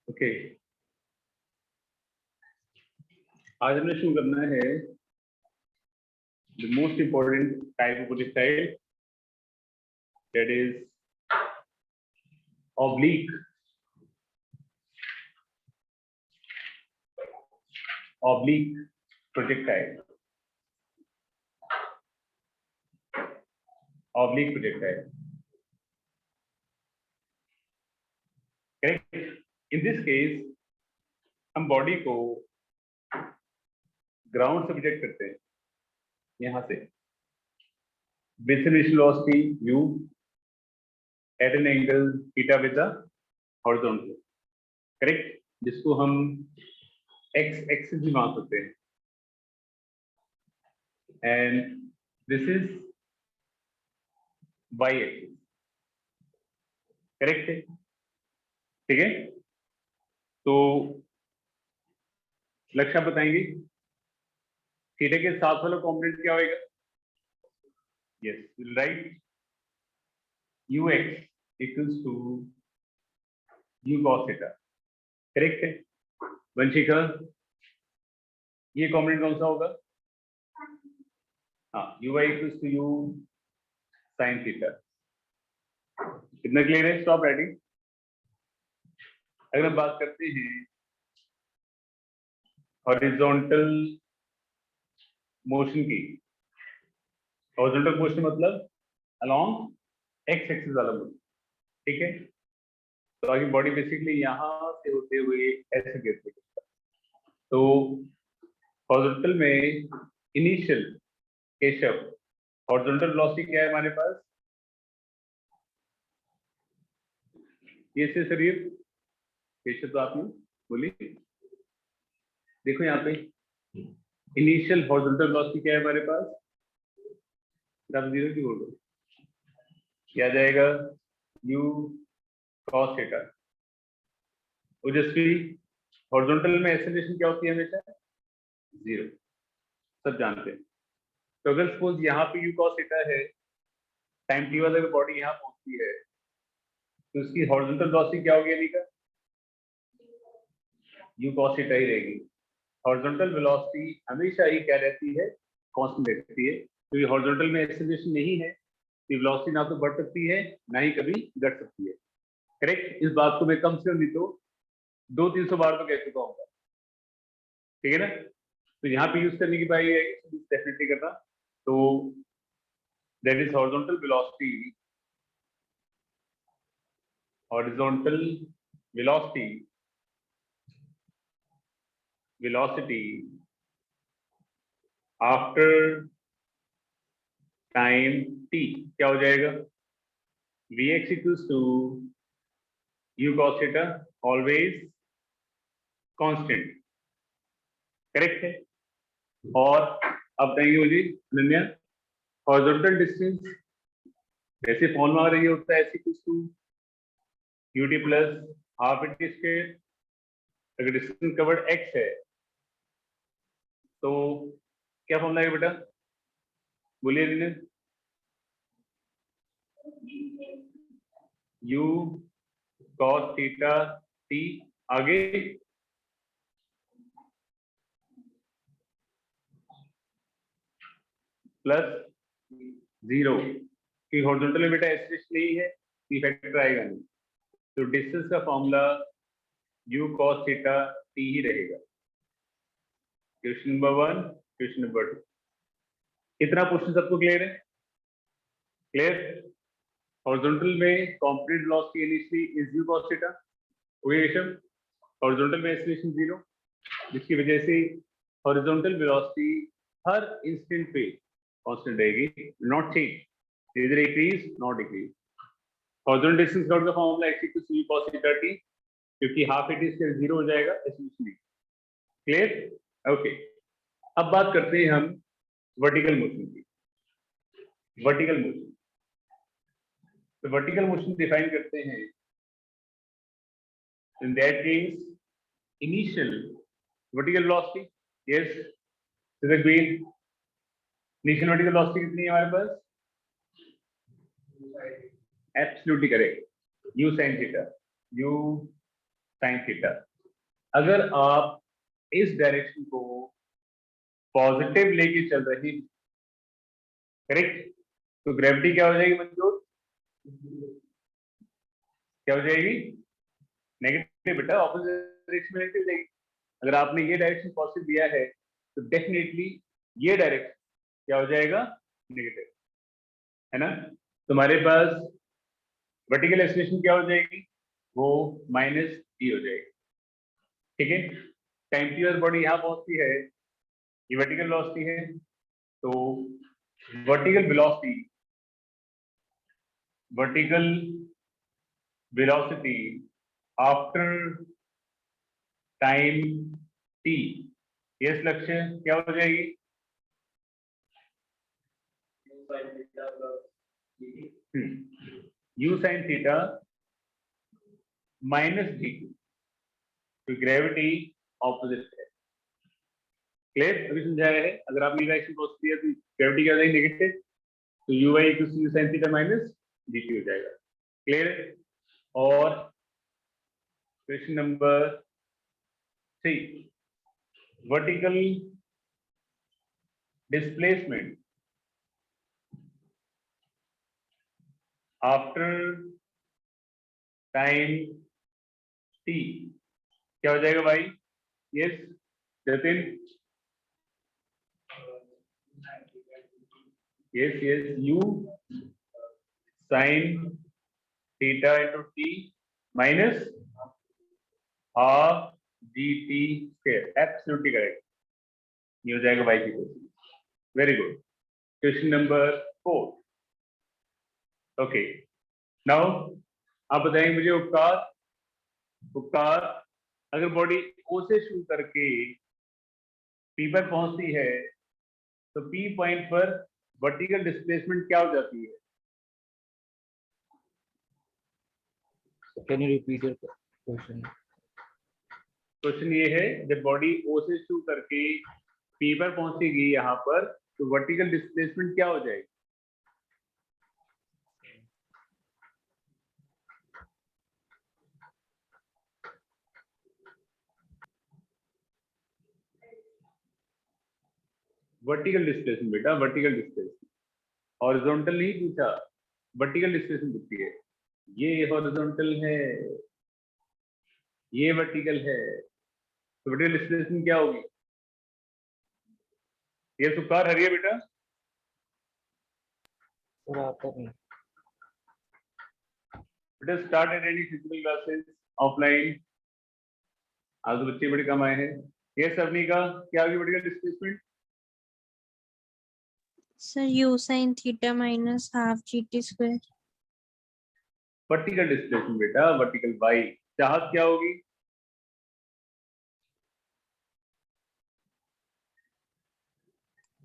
Okay, आज हमने शुरू करना है the most important type of projectile, that is oblique projectile. Oblique projectile, correct. In this case हम बॉडी को ग्राउंड से प्रोजेक्ट करते हैं, यहां से basic velocity u at an angle theta with the horizontal, correct, जिसको हम x एक्सिस भी मान सकते हैं, and this is y axis, correct है, ठीक है। तो लक्ष्य आप बताएंगे थीटा के साथ वाला कॉम्पोनेंट क्या होगा? Yes, will write ux equals to u cos theta, correct है। वंशिका, ये कॉम्पोनेंट कौन सा होगा? हाँ, uy equals to u sin theta. कितना क्लियर है? Stop writing. अगर हम बात करते हैं हॉरिजॉन्टल मोशन की, हॉरिजॉन्टल मोशन मतलब अलोंग एक्स एक्सिस वाला मोशन, ठीक है। तो आगे बॉडी बेसिकली यहां से होते हुए ऐसे गिरती है। तो हॉरिजॉन्टल में इनिशियल केशव हॉरिजॉन्टल वेलोसिटी क्या है हमारे पास? ये से शरीर केशव, तो आपने बोली, देखो यहाँ पे इनिशियल हॉरिजॉन्टल वेलोसिटी क्या है हमारे पास? जीरो की बोलो, क्या जाएगा? u cos theta. ओजस्वी, हॉरिजॉन्टल में एक्सेलरेशन क्या होती है? हमेशा जीरो, सब जानते हैं। तो अगर सपोज यहाँ पे u cos थीटा है, टाइम t वाला बॉडी यहाँ पहुंचती है, तो उसकी हॉरिजॉन्टल वेलोसिटी क्या होगी? यदि का u cos थीटा ही रहेगी। हॉरिजॉन्टल वेलोसिटी हमेशा ही क्या रहती है? कांस्टेंट रहती है, क्योंकि हॉरिजॉन्टल में एक्सेलरेशन नहीं है, तो वेलोसिटी ना तो बढ़ सकती है ना ही कभी घट सकती है, करेक्ट। इस बात को मैं कम से कम नहीं तो 200-300 बार तो कह चुका हूँ, ठीक है ना। तो यहाँ पे यूज करने की बात ये है कि डेफिनेटली करना। तो that is horizontal velocity, horizontal velocity after time t क्या हो जाएगा? vx equals to u cos theta, always constant, correct है। और अब बताएंगे मुझे अनन्या, हॉरिजॉन्टल डिस्टेंस वैसे फॉर्म आ रही होता है ऐसी कुछ to ut plus half int square. अगर डिस्टेंस कवर्ड x है तो क्या फॉर्मूला है बेटा? बोलिए Dinesh. u cos theta t, आगे प्लस जीरो, कि हॉरिजॉन्टल में बेटा एक्सेलरेशन नहीं है, फैक्टर आएगा नहीं, तो डिस्टेंस का formula u cos theta t ही रहेगा। क्वेश्चन नंबर 1, क्वेश्चन नंबर 2, कितना क्वेश्चन सबको क्लियर है? क्लियर। हॉरिजॉन्टल में complete velocity initially is u cos theta, okay Keshav. Horizontal में एक्सेलरेशन जीरो, जिसकी वजह से हॉरिजॉन्टल वेलोसिटी हर इंस्टेंट पे कांस्टेंट रहेगी, नॉट चेंज, इधर increase not decrease. Horizontal distance का formula x equal to u cos theta t, क्योंकि हाफ इट इसके जीरो हो जाएगा एक्सेलरेशन। Clear, okay. अब बात करते हैं हम वर्टिकल मोशन की। वर्टिकल मोशन, तो वर्टिकल मोशन डिफाइन करते हैं, in that case initial vertical velocity, yes green, initial vertical velocity कितनी है हमारे पास? Absolutely correct, u sin theta, u sine theta. अगर आप इस डायरेक्शन को पॉजिटिव लेके चल रहे हैं, करेक्ट, तो ग्रेविटी क्या हो जाएगी मंजूर? क्या हो जाएगी? नेगेटिव बेटा, ऑपोजिट डायरेक्शन में नेगेटिव हो जाएगी। अगर आपने ये डायरेक्शन पॉजिटिव दिया है तो डेफिनेटली ये डायरेक्शन क्या हो जाएगा? नेगेटिव, है ना। तुम्हारे पास वर्टिकल एक्सीलरेशन क्या हो जाएगी? वो माइनस डी हो जाएगी, ठीक है। टाइम टी और बॉडी यहाँ पहुंचती है, ये वर्टिकल वेलोसिटी है, तो vertical velocity after time T, yes लक्ष्य, क्या हो जाएगी? You sine theta minus D, तो ग्रेविटी ऑपोजिट है। क्लियर? अभी समझाया है। अगर आपने डायरेक्शन क्रॉस किया तो ग्रेविटी क्या हो जाएगी? नेगेटिव, तो U Y equal to you sine theta minus D T हो जाएगा। क्लियर? और question number 3, vertical displacement after time T क्या हो जाएगा भाई? Yes Jatin, yes yes, U sine theta into T minus half D T square, absolutely correct, ये हो जाएगा भाई की question. Very good. Question number 4, okay, now आप बताएंगे मुझे उपकार अगर बॉडी ओ से शुरू करके पी पर पहुंचती है तो पी पॉइंट पर वर्टिकल डिस्प्लेसमेंट क्या हो जाती है? Can you repeat your question? Question ये है, जब बॉडी ओ से शुरू करके पी पर पहुंचेगी यहाँ पर, तो वर्टिकल डिस्प्लेसमेंट क्या हो जाएगी? वर्टिकल डिस्प्लेसमेंट बेटा, वर्टिकल डिस्प्लेसमेंट, हॉरिजॉन्टल नहीं पूछा, वर्टिकल डिस्प्लेसमेंट पूछती है। ये हॉरिजॉन्टल है, ये वर्टिकल है, तो वर्टिकल डिस्प्लेसमेंट क्या होगी? ये सुकार हरिया बेटा, बेटा start attending physical classes offline, आज तो बच्चे बड़े कम आए हैं। ये सबनी का क्या होगी vertical displacement? Sir you sine theta minus half G T square. Vertical displacement बेटा, वर्टिकल वाई, चाहत क्या होगी?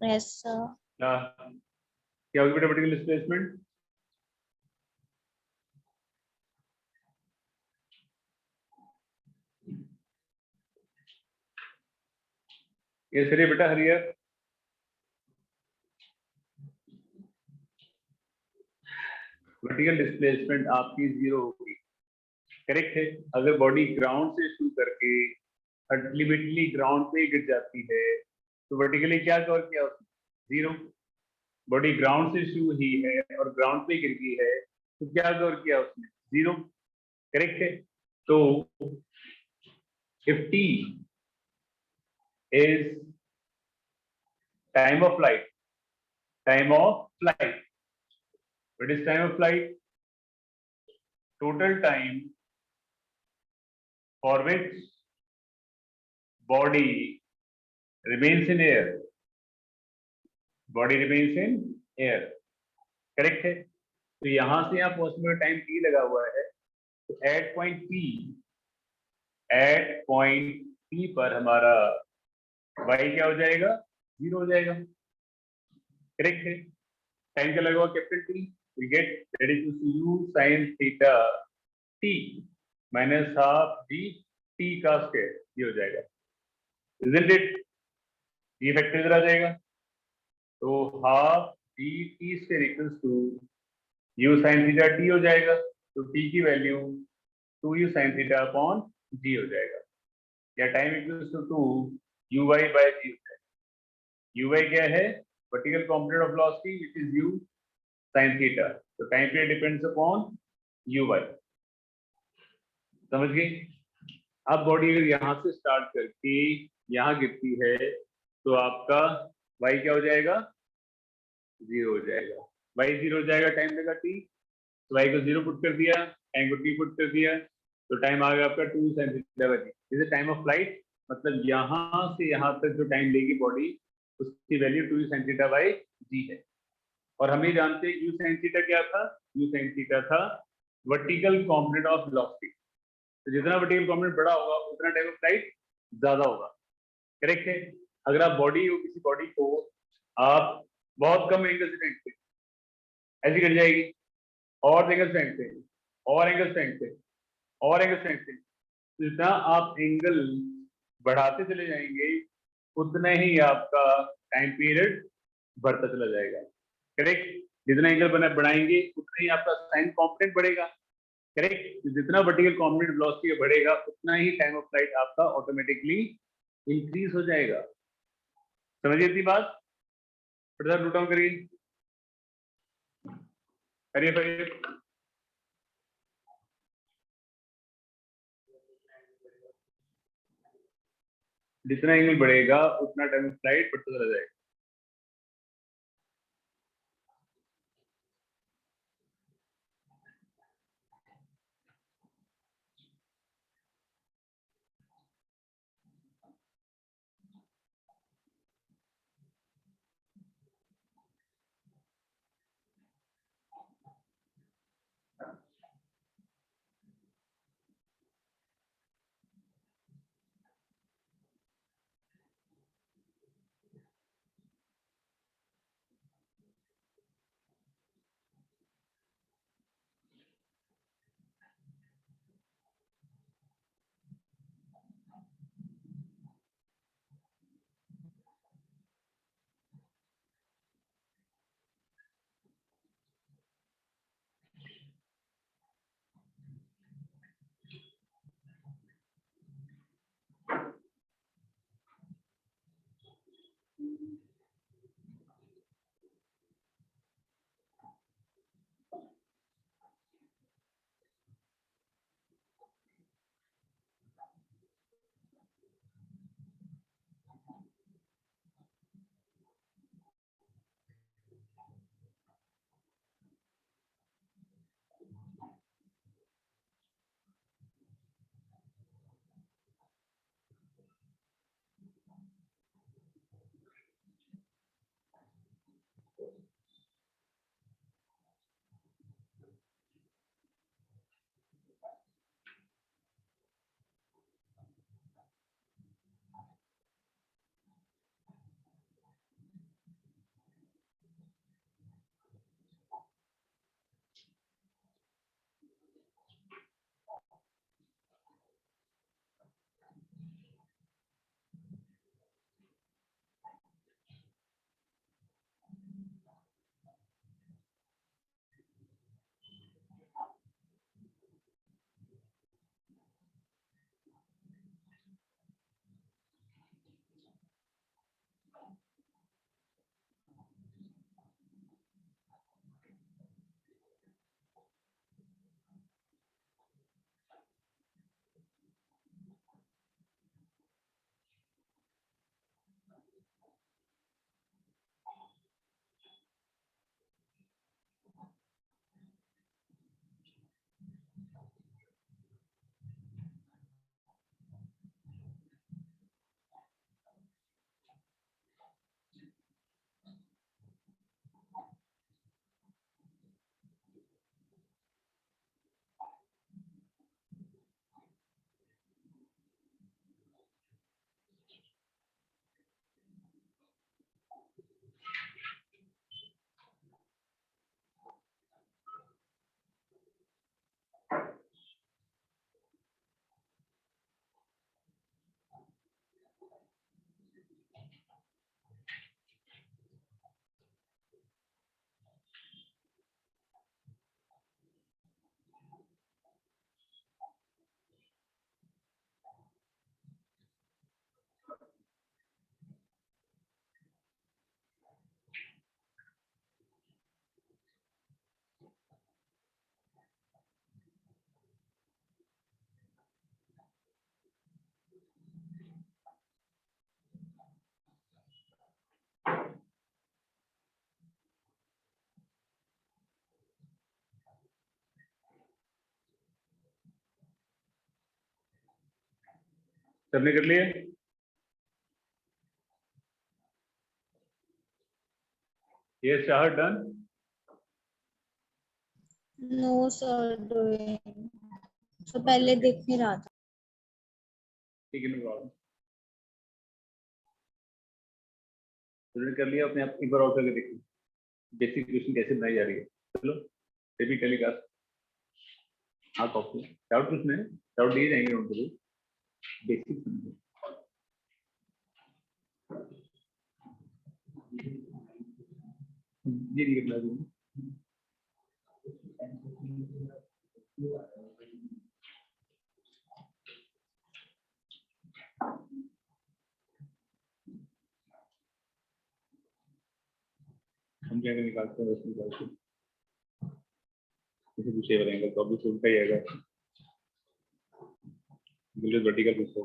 Yes sir. क्या होगी बेटा वर्टिकल डिस्प्लेसमेंट? ये सर बेटा हरियर, वर्टिकल डिस्प्लेसमेंट आपकी 0 होगी, करेक्ट है। अगर बॉडी ग्राउंड से शुरू करके अल्टीमेटली ग्राउंड पे गिर जाती है तो वर्टिकली क्या कवर किया उसने? 0। बॉडी ग्राउंड से शुरू ही है और ग्राउंड पे गिर गई है तो क्या कवर किया उसने? 0, करेक्ट है। तो if t is time of flight, what is time of flight? Total time for which body remains in air, correct है। तो यहां से यहाँ पहुंचने में टाइम t लगा हुआ है, तो एट पॉइंट p पर हमारा y क्या हो जाएगा? 0 हो जाएगा, करेक्ट है। टाइम क्या लगा हुआ? Capital T, we get that is u sin theta t minus half d t का स्क्वायर, ये हो जाएगा, isn't it? ये फैक्टर इधर आ जाएगा, तो half D T square equals to you sine theta t हो जाएगा, तो टी की value 2u sin theta upon g हो जाएगा, या time equals to u y by g होता है। यू वाई क्या है? Vertical component of velocity which is u sine theta. तो time period depends upon u y. समझ गई? अब बॉडी अगर यहाँ से स्टार्ट करके यहाँ गिरती है तो आपका y क्या हो जाएगा? 0 हो जाएगा। y 0 हो जाएगा, टाइम लगा t, तो y को 0 पुट कर दिया, टाइम को t पुट कर दिया, तो टाइम आ गया आपका 2 sin theta by G. This is time of flight, मतलब यहाँ से यहाँ तक जो टाइम लेगी बॉडी उसकी वैल्यू 2 sin थीटा बाय जी है। और हम ये जानते हैं u sin थीटा क्या था? u sin थीटा था वर्टिकल कॉम्पोनेंट ऑफ वेलोसिटी। तो जितना वर्टिकल कॉम्पोनेंट बड़ा होगा उतना टाइम ऑफ फ्लाइट ज्यादा होगा। करेक्ट है? अगर आप बॉडी हो, किसी बॉडी को आप बहुत कम एंगल से फेंकते ऐसी कट जाएगी, और एंगल फेंकते हैं, और एंगल फेंकते हैं, और एंगल फेंकते हैं, तो जितना आप एंगल बढ़ाते चले जाएंगे उतना ही आपका टाइम पीरियड बढ़ता चला जाएगा। करेक्ट? जितना एंगल बढ़ाएंगे उतना ही आपका साइन कॉम्पोनेंट बढ़ेगा। करेक्ट? जितना वर्टिकल कॉम्पोनेंट वेलोसिटी बढ़ेगा उतना ही टाइम ऑफ फ्लाइट आपका ऑटोमेटिकली इंक्रीज हो जाएगा। समझिए इतनी बात? फटाफट नोट डाउन करिए, करिए करिए। जितना एंगल बढ़ेगा उतना टाइम ऑफ फ्लाइट बढ़ता चला जाएगा। सबने कर लिया? ये Shah done? No sir, doing. So पहले देख नहीं रहा था. ठीक है, नो प्रॉब्लम। तुमने कर लिया अपने आप, एक बार और करके देखिए बेसिक क्वेश्चन कैसे बनाई जा रही है। चलो रिपीट टेलीकास्ट। हाँ कॉपी डाउट कुछ नहीं, डाउट दिए जाएंगे उनको भी बेसिक समझो। ये नहीं करना चाहिए। हम क्या निकालते हैं, उसमें निकालते हैं जैसे पूछे रहेंगे तो अभी उल्टा ही आएगा, बिल्कुल वर्टिकल पूछो।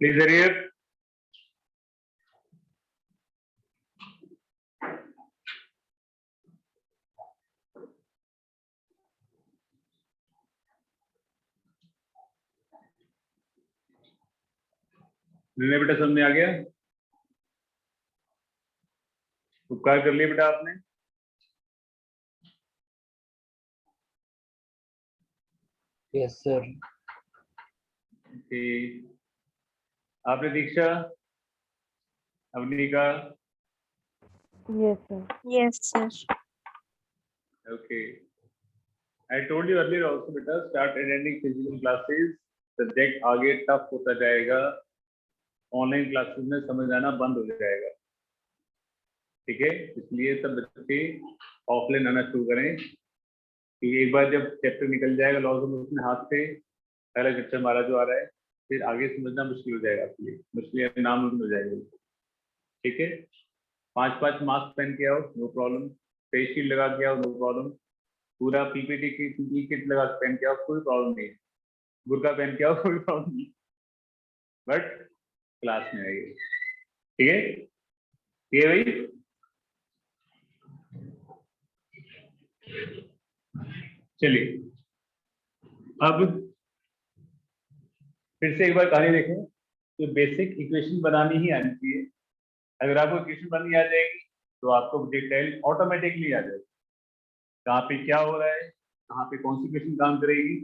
प्लीज हरियर। बेटा समझ में आ गया? उपकार कर लिया बेटा आपने? Yes, sir. आपने दीक्षा, Avanika? Yes, sir. Yes sir. Okay. I told you earlier also बेटा, start attending physical classes. Subject आगे टफ होता जाएगा, ऑनलाइन क्लासेस में समझ आना बंद हो जाएगा। ठीक है, इसलिए सब बच्चे ऑफलाइन आना शुरू करें कि एक बार जब चैप्टर निकल जाएगा लॉज ऑफ मोशन हाथ से, पहला चैप्टर हमारा जो आ रहा है, फिर आगे समझना मुश्किल हो जाएगा आपके लिए, मुश्किल नामुमकिन हो जाएगा। ठीक है, 5 मास्क पहन के आओ, नो प्रॉब्लम। फेस शील्ड लगा के आओ, नो प्रॉब्लम। पूरा पीपीटी की किट लगा के पहन के आओ, कोई प्रॉब्लम नहीं। बुर्का पहन के आओ, कोई प्रॉब्लम नहीं, बट क्लास में आइए। ठीक है, ठीक है भाई। चलिए अब फिर से एक बार कहानी देखें। तो बेसिक इक्वेशन बनानी ही आनी चाहिए। अगर आपको इक्वेशन बननी आ जाएगी तो आपको डिटेल ऑटोमेटिकली आ जाएगी, कहाँ पे क्या हो रहा है, कहाँ पे कौन सी इक्वेशन काम करेगी।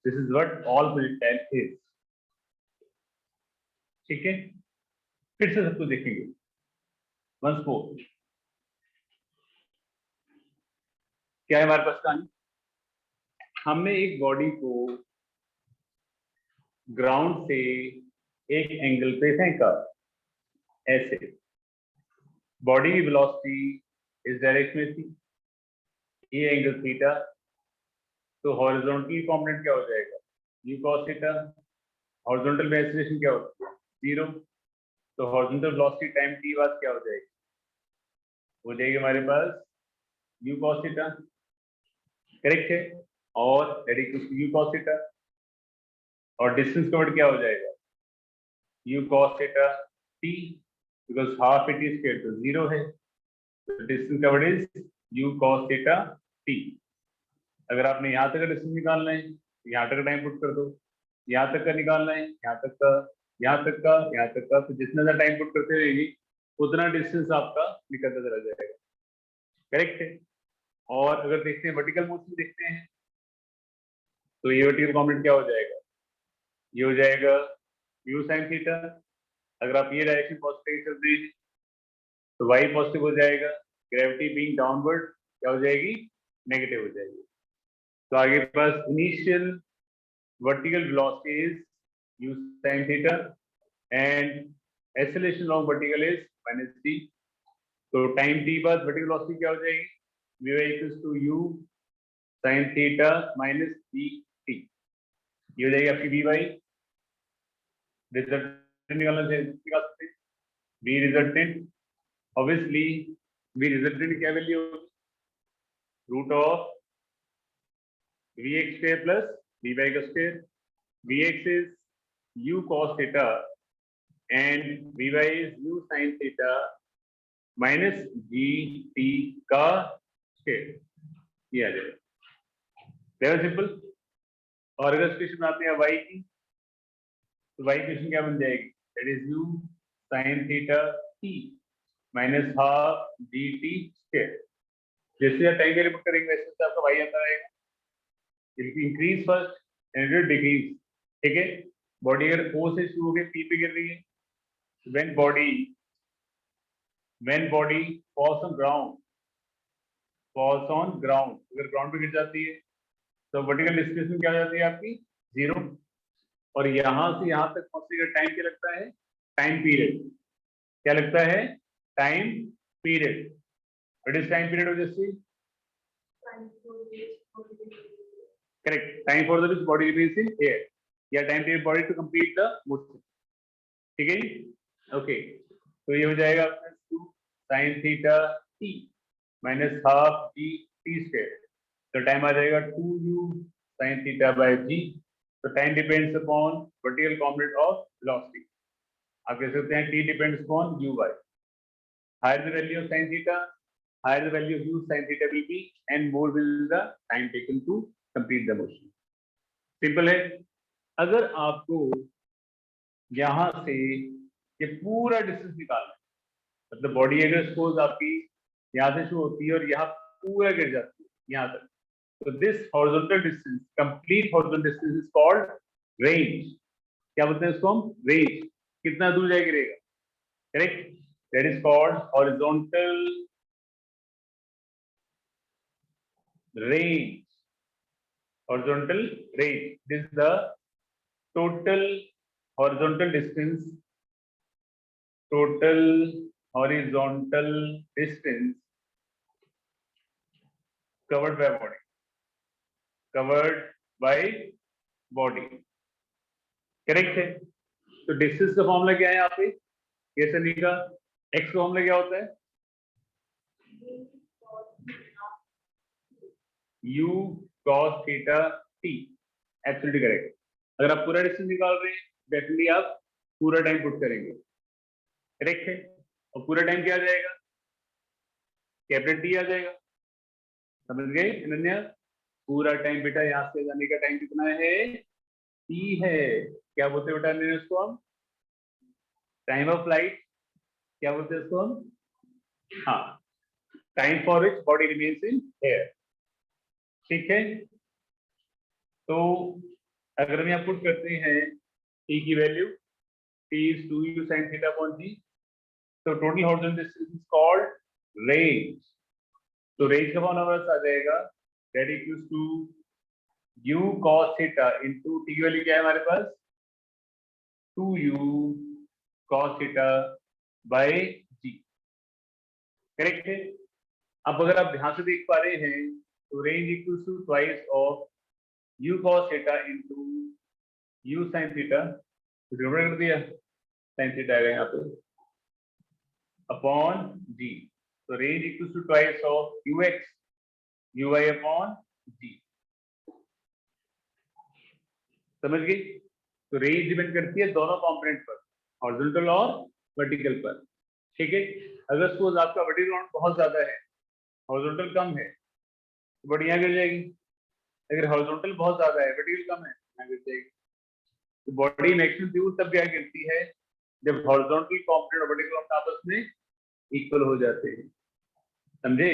This is what all detail is. ठीक है, फिर से सबको देखेंगे वंस मोर। क्या है हमारे पास कहानी? हमने एक बॉडी को ग्राउंड से एक एंगल पे फेंका, ऐसे। बॉडी की वेलोसिटी इस डायरेक्शन में थी, ये एंगल थीटा, तो हॉरिजॉन्टल कंपोनेंट क्या हो जाएगा, u cos थीटा। हॉरिजॉन्टल में एक्सीलरेशन क्या होती है, 0। तो हॉरिजॉन्टल वेलोसिटी टाइम t बाद क्या हो जाएगी, हो जाएगी हमारे पास u cos थीटा। करेक्ट है, और that is u cos theta. और डिस्टेंस कवर्ड क्या हो जाएगा, u cos theta t, because half it is square तो 0 है, तो distance covered is u cos theta t। अगर आपने यहाँ तक का डिस्टेंस निकालना है, यहाँ तक का टाइम पुट कर दो, यहाँ तक का निकालना है, यहाँ तक का, यहाँ तक का, यहाँ तक का, तो जितना ज़्यादा टाइम पुट करते रहेंगे उतना डिस्टेंस आपका निकलता चला जाएगा। करेक्ट है। और अगर देखते हैं वर्टिकल मोशन देखते हैं, तो ये वर्टिकल कंपोनेंट क्या हो जाएगा, ये हो जाएगा u sin थीटा। अगर आप ये डायरेक्शन पॉजिटिव कर दीजिए तो y पॉजिटिव हो जाएगा, ग्रेविटी बीइंग डाउनवर्ड क्या हो जाएगी, नेगेटिव हो जाएगी। तो आगे पास initial vertical velocity is u sin theta and acceleration along vertical is -t। तो टाइम t बाद वर्टिकल वेलोसिटी क्या हो जाएगी, v equals to u sin theta minus dt। ये हो जाएगी आपकी vy। रिजल्टेंट निकालना चाहिए, निकाल सकते हैं v resultant. Obviously v resultant क्या वैल्यू होगी, root of vx square plus vy का square। vx is u cos theta and vy is u sin theta minus G T का स्क्वायर, ये आ जाएगा। Very simple. और अगर इक्वेशन आते हैं y की, तो y इक्वेशन क्या बन जाएगी, that is u sin theta t minus half G T square. जैसे आप टाइम वेरिएबल करेंगे वैसे से आपका y आता रहेगा। इंक्रीज फर्स्ट एंड डिक्रीज, ठीक है। बॉडी अगर O से शुरू होकर P पे गिर रही है, when body falls on ground, अगर ग्राउंड पे गिर जाती है तो वर्टिकल डिस्प्लेसमेंट क्या हो जाती है आपकी, 0। और यहां से यहां तक पहुंचने का टाइम क्या लगता है, टाइम पीरियड। क्या लगता है, time period. What is time period of this? Correct, time for the body remains in air, या time period body to complete the motion, ठीक है जी। ओके, तो ये हो जाएगा अपना 2 sin theta t minus half G T square. तो time आ जाएगा 2u sin theta by g। तो time depends upon vertical component of velocity. आप कह सकते हैं t depends upon u/, higher the value of sin theta, higher the value of u sin theta will be, and more will be the time taken to complete the motion. Simple है। अगर आपको यहां से ये पूरा distance निकालना है, मतलब बॉडी अगर सपोज आपकी यहाँ से शुरू होती है और यहाँ पूरा गिर जाती है यहाँ तक, तो this horizontal distance, complete horizontal distance is called range. क्या बोलते हैं इसको हम, रेंज। कितना दूर जाए गिरेगा, correct, that is called horizontal range. Horizontal range, this is the total horizontal distance covered by body, correct है। तो डिस्टेंस का फॉर्मूला क्या है यहाँ पे, ये सनी का x का फॉर्मूला क्या होता है, u cos theta t, absolutely correct. अगर आप पूरा डिस्टेंस निकाल रहे हैं डेफिनेटली आप पूरा टाइम पुट करेंगे, करेक्ट है। और पूरा टाइम क्या आ जाएगा, कैपिटल टी आ जाएगा, समझ गए अनन्या। पूरा टाइम बेटा यहाँ से जाने का टाइम कितना है, टी है। क्या बोलते हैं बेटा अनन्या इसको हम, टाइम ऑफ फ्लाइट। क्या बोलते हैं इसको हम, हाँ, time for which body remains in air, ठीक है। तो अगर हम यहाँ पुट करते हैं टी की value, T is 2u sin theta upon g, तो total horizontal distance is called range. तो रेंज का फॉर्मूला आ जाएगा, that equals to u cos theta into T की वैल्यू क्या है हमारे पास, 2u cos theta by g, correct है। अब अगर आप ध्यान से देख पा रहे हैं तो range equals to twice of u cos theta into u sin theta, divide कर दिया, sin थीटा आएगा यहाँ पे अपॉन g। तो range equals to twice of ux uy upon g, समझ गई। तो रेंज डिपेंड करती है दोनों कंपोनेंट पर, हॉरिजॉन्टल और वर्टिकल पर, ठीक है। अगर सपोज आपका वर्टिकल बहुत ज्यादा है, हॉरिजॉन्टल कम है, तो बॉडी यहाँ गिर जाएगी। अगर हॉरिजॉन्टल बहुत ज्यादा है, वर्टिकल कम है, यहाँ गिर जाएगी। तो बॉडी मैक्सिमम दूर तब क्या गिरती है, जब हॉरिजॉन्टल कंपोनेंट और वर्टिकल कंपोनेंट आपस में इक्वल हो जाते हैं, समझे।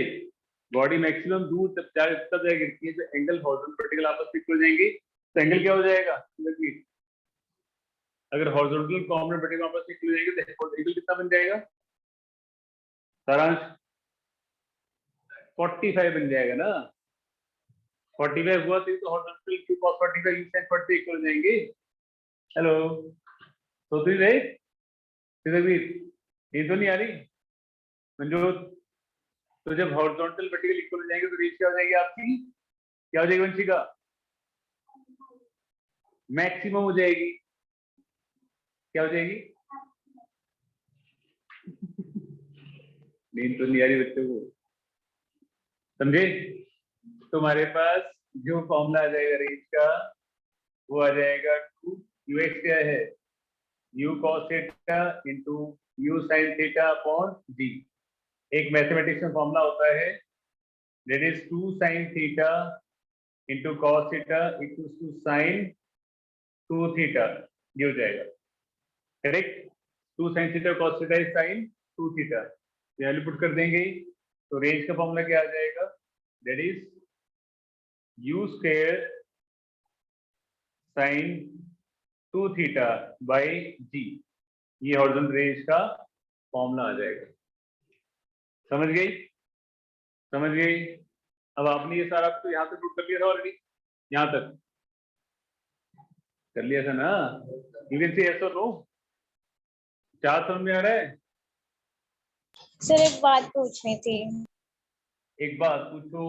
बॉडी मैक्सिमम दूर तब जाए गिरती है जब एंगल हॉरिजॉन्टल वर्टिकल आपस में इक्वल जाएंगे, तो एंगल क्या हो जाएगा, अगर हॉरिजॉन्टल कंपोनेंट वर्टिकल आपस में इक्वल जाएंगे तो एंगल कितना बन जाएगा, सारांश 45 बन जाएगा ना। 45 हुआ तो हॉरिजॉन्टल की cos 45 sin 40 इक्वल हो जाएंगे। हेलो, तो फिर ये तो नहीं आ रही मंजूर। तो जब हॉरिजॉन्टल वर्टिकल इक्वल हो जाएंगे तो रेंज क्या हो जाएगी आपकी, क्या हो जाएगी वंशिका, मैक्सिमम हो जाएगी। क्या हो जाएगी, नींद तो नहीं आ रही बच्चों को, समझे। तुम्हारे पास जो फॉर्मूला आ जाएगा रेंज का, वो आ जाएगा 2ux क्या है, u cos theta into u sin theta upon g। एक मैथमेटिक्स में फॉर्मूला होता है that is 2 sin theta into cos theta equals to sin 2 theta, ये हो जाएगा correct. 2 sin theta cos theta is sin 2 theta, value put कर देंगे तो रेंज का फॉर्मूला क्या आ जाएगा, that is u square sin 2 theta by g, ये हॉरिजॉन्टल रेंज का फॉर्मूला आ जाएगा। समझ गई, समझ गई। अब आपने ये सारा तो यहाँ तक कर लिया था ऑलरेडी, यहाँ तक कर लिया था ना, यू कैन से यस और नो, क्या समझ में आ रहा है? सर एक बात पूछनी थी। एक बात पूछो।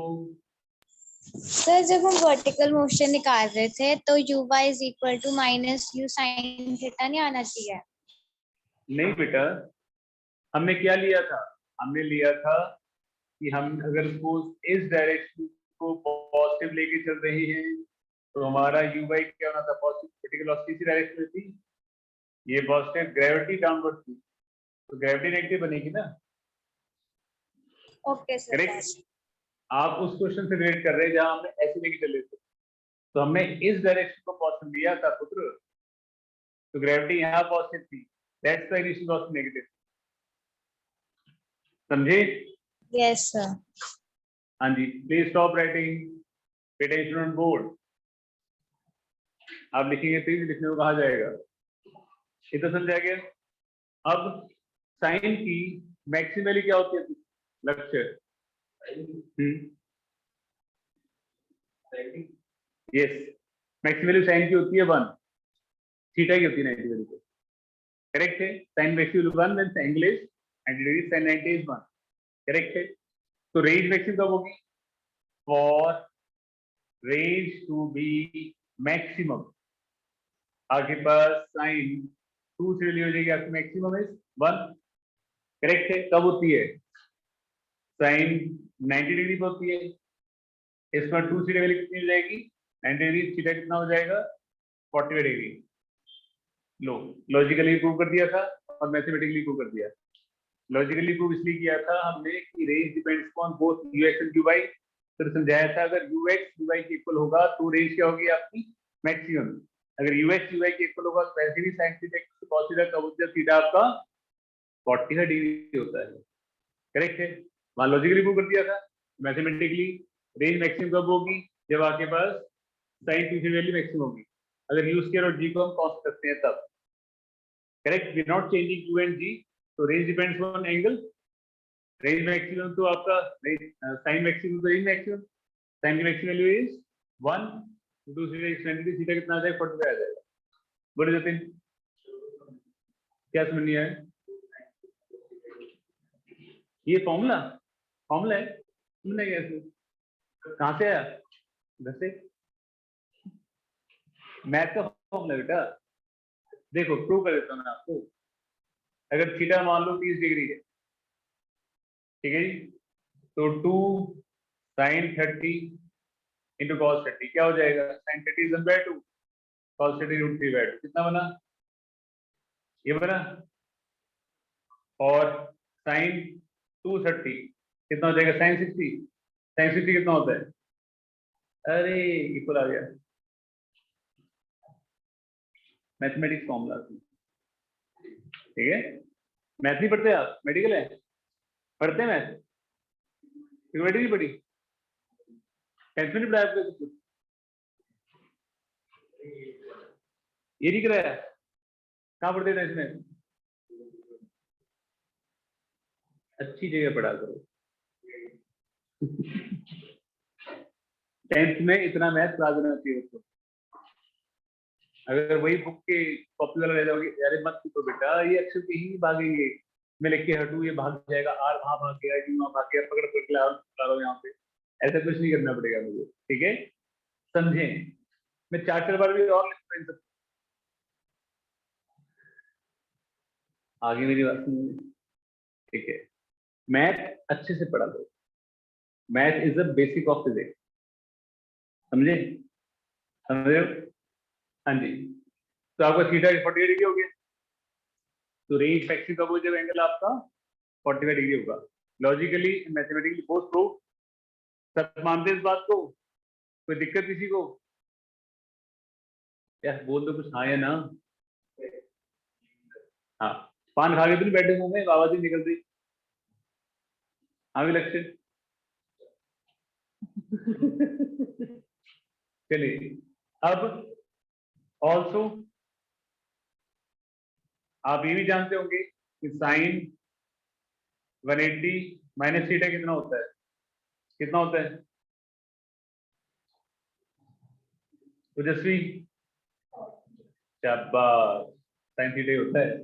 सर जब हम वर्टिकल मोशन निकाल रहे थे तो u y is equal to minus U sine theta नहीं आना चाहिए? नहीं बेटा, हमने क्या लिया था, हमने लिया था कि हम अगर सपोज इस डायरेक्शन को पॉजिटिव लेके चल रहे हैं तो हमारा यू वाई क्या होना था, पॉजिटिव वर्टिकल वेलोसिटी इसी डायरेक्शन में थी, ये पॉजिटिव ग्रेविटी डाउनवर्ड थी, तो ग्रेविटी नेगेटिव बनेगी ना। Okay sir. करेक्ट। आप उस क्वेश्चन से रिलेट कर रहे हैं जहां हमने ऐसे लेके चले थे, तो हमने इस डायरेक्शन को पॉजिटिव लिया था पुत्र, तो ग्रेविटी यहाँ पॉजिटिव थी, that's why initial velocity negative. समझे? Yes sir. हाँ जी, please stop writing, pay attention on board. आप लिखेंगे तो लिखने को कहा जाएगा, ये तो समझा गया। अब साइन की मैक्सिमली क्या होती है लक्ष्य? यस, मैक्सिमली साइन की होती है 1, थीटा की होती है 90 डिग्री। करेक्ट है, sine maximal 1 when angle is 90 degree, sine 90 is 1। Correct है। तो रेंज मैक्सिमम कब होगी? For range to be maximum आपके पास साइन 2 से ले हो जाएगी, आपकी मैक्सिमम इज 1। करेक्ट है। कब होती है? साइन 90 डिग्री पर होती है, इसमें 2 से वैल्यू कितनी हो जाएगी? 90 डिग्री, थीटा कितना हो जाएगा? 45 डिग्री। लो, लॉजिकली प्रूव कर दिया था और मैथमेटिकली प्रूव कर दिया। लॉजिकली प्रूव इसलिए किया था हमने कि range depends on both ux and uy, फिर समझाया था अगर ux uy के इक्वल होगा तो रेंज क्या होगी आपकी? मैक्सिमम। अगर ux uy के इक्वल होगा तो वैसे भी sin थीटा cos थीटा कब होता है? थीटा आपका 45 डिग्री होता है। करेक्ट है, वहां लॉजिकली प्रूव कर दिया था। मैथमेटिकली रेंज मैक्सिमम कब होगी? जब आपके पास sin 2 की वैल्यू मैक्सिमम होगी, अगर u स्क्वायर और g को हम कॉन्स्ट करते हैं तब। Correct, we not changing u and g, तो range depends on angle. Range maximum तो आपका साइन मैक्सिमम तो रेंज मैक्सिमम, साइन की मैक्सिमम वैल्यू इज 1, दूसरी एक्सटेंडेड थीटा कितना आ जाएगा? 45 आ जाएगा। बोले जाते हैं, क्या समझ नहीं आया? ये फॉर्मूला फॉर्मूला है, समझ गया इसमें? कहाँ से आया? घर से? मैथ का फॉर्मूला बेटा, देखो प्रूव कर देता हूँ मैं आपको। अगर थीटा मान लो 30 डिग्री है, ठीक है जी, तो 2 sin 30 इंटू cos 30 क्या हो जाएगा? sin 30 is 1/2, cos 30 √3/2, कितना बना? ये बना। और sin 230 कितना हो जाएगा? sin 60, sin 60 कितना होता है? अरे इक्वल आ गया, मैथमेटिक्स फॉर्मूला। ठीक है, मैथ नहीं पढ़ते आप? मेडिकल है, पढ़ते हैं मैथ? मेडिकल नहीं पढ़ी? टेंथ में नहीं पढ़ाया आपको कुछ? ये नहीं कराया? कहाँ पढ़ते थे इसमें? अच्छी जगह पढ़ा करो। 10th में इतना मैथ याद होना चाहिए उसको। अगर वही बुक के कॉपी वाला ले जाओगे, अरे मत पूछो बेटा, ये अक्षर के ही भागेंगे, मैं लिख के हटू ये भाग जाएगा, आर वहां भाग गया, वहां भाग गया, पकड़ पकड़ ला लो यहाँ पे, ऐसा कुछ नहीं करना पड़ेगा मुझे। ठीक है, समझें? मैं 4 बार भी और लिख सकता, आगे मेरी बात सुनिए। ठीक है, मैथ अच्छे से पढ़ा दो, math is the basic of physics. समझे? समझे? हाँ जी। तो आपका थीटा 48 डिग्री हो गया, तो रेंज मैक्सिमम कब हो जब एंगल आपका 45 डिग्री होगा। Logically mathematically both prove. सब मानते हैं इस बात को? कोई दिक्कत किसी को? यार बोल दो कुछ हाँ या ना। हाँ, पान खा के तो नहीं बैठे मुंह में, आवाज ही निकल रही। हाँ भी लक्ष्य। चलिए, अब ऑल्सो आप ये भी जानते होंगे कि साइन 180 माइनस थीटा कितना होता है? कितना होता है तेजस्वी? शाबाश, साइन थीटा ही होता है।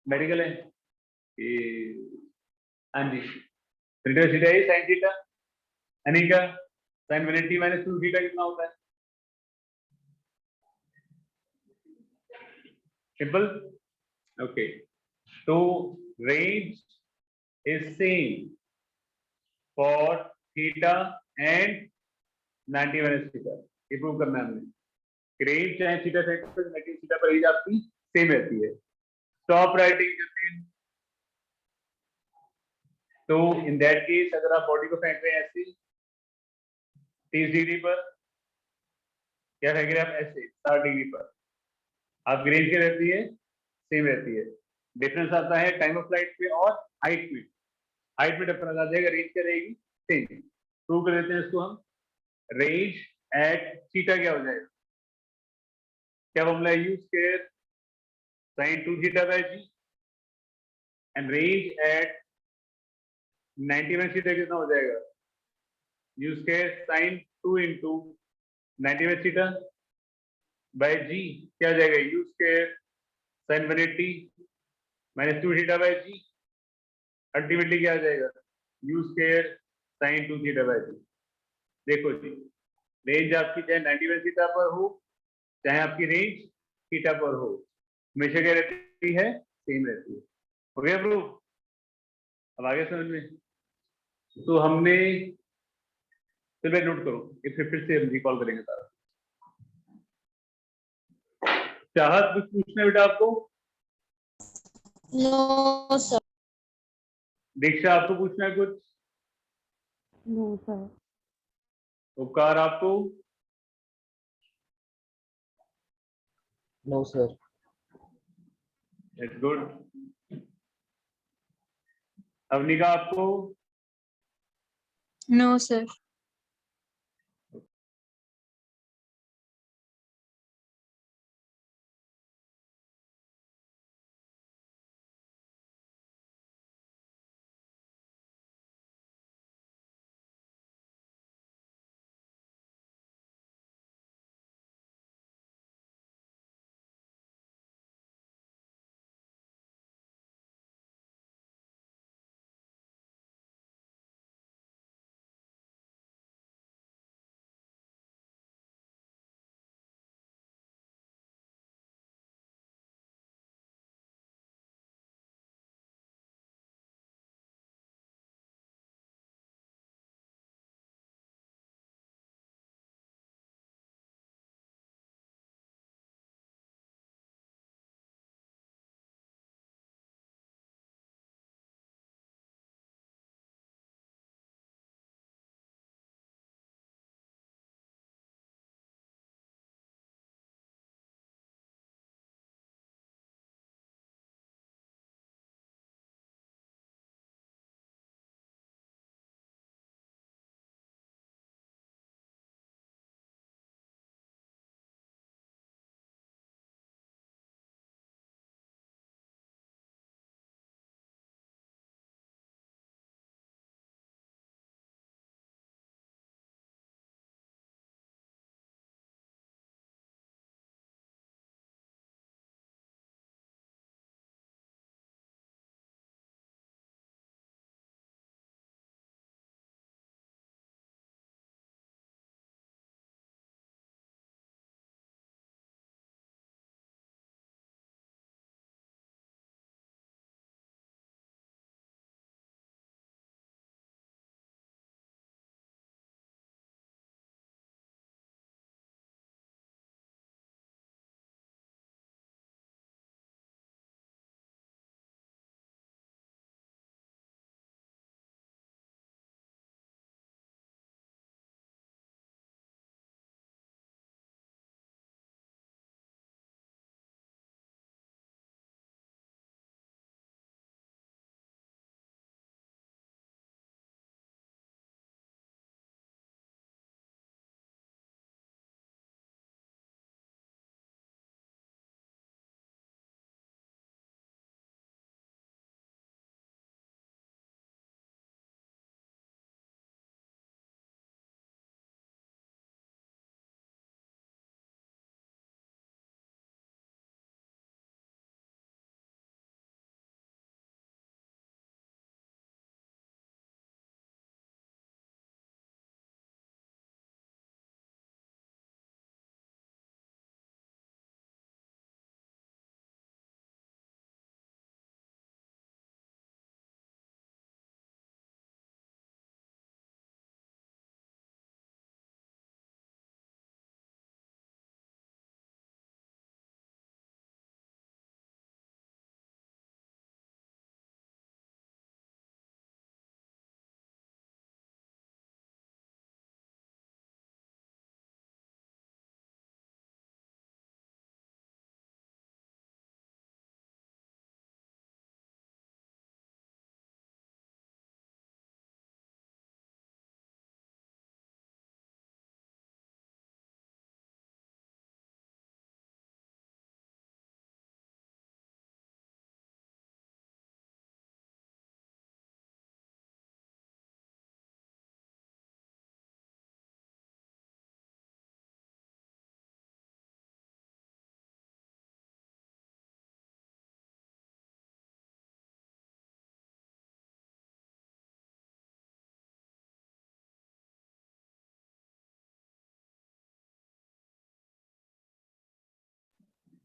मेडिकल है ये? हाँ जी, थीटा थीटा ही sine theta. Anika, sine 180 minus 2 theta कितना होता है? सिंपल। ओके, तो range is same for theta and 90 minus theta. ये प्रूव करना है हमने। रेंज चाहे थीटा सेंटर 90 थीटा पर रेंज आपकी सेम रहती है। Stop writing Jatin. तो इन दैट केस अगर आप बॉडी को फेंक रहे हैं ऐसे 30 डिग्री पर, क्या फेंक रहे हैं आप? ऐसे 60 डिग्री पर, आपकी रेंज क्या रहती है? सेम रहती है। डिफरेंस आता है टाइम ऑफ फ्लाइट पे और हाइट में। हाइट में डिफरेंस आ जाएगा, रेंज क्या रहेगी? सेम। प्रूव कर देते हैं इसको हम। रेंज एट थीटा क्या हो जाएगा? क्या फॉर्मूला है? U square sine 2 theta by g, and range at 90 minus theta कितना हो जाएगा? U square sine 2 into 90 minus theta by g, क्या आ जाएगा? U square sine 180 minus 2 theta by g. Ultimately क्या आ जाएगा? U square sine 2 theta by g. देखो जी, रेंज आपकी चाहे 90 माइनस थीटा पर हो, चाहे आपकी रेंज थीटा पर हो, हमेशा क्या रहती है? सेम रहती है। हो गया प्रूफ? अब आगे समझ में? तो हमने, चलिए नोट करो, ये फिर से हम रिकॉल करेंगे सारा। चाहत कुछ पूछना है बेटा आपको? No sir. दीक्षा आपको पूछना है कुछ? No sir. उपकार आपको? No, sir. It's good. Avnika आपको? No sir.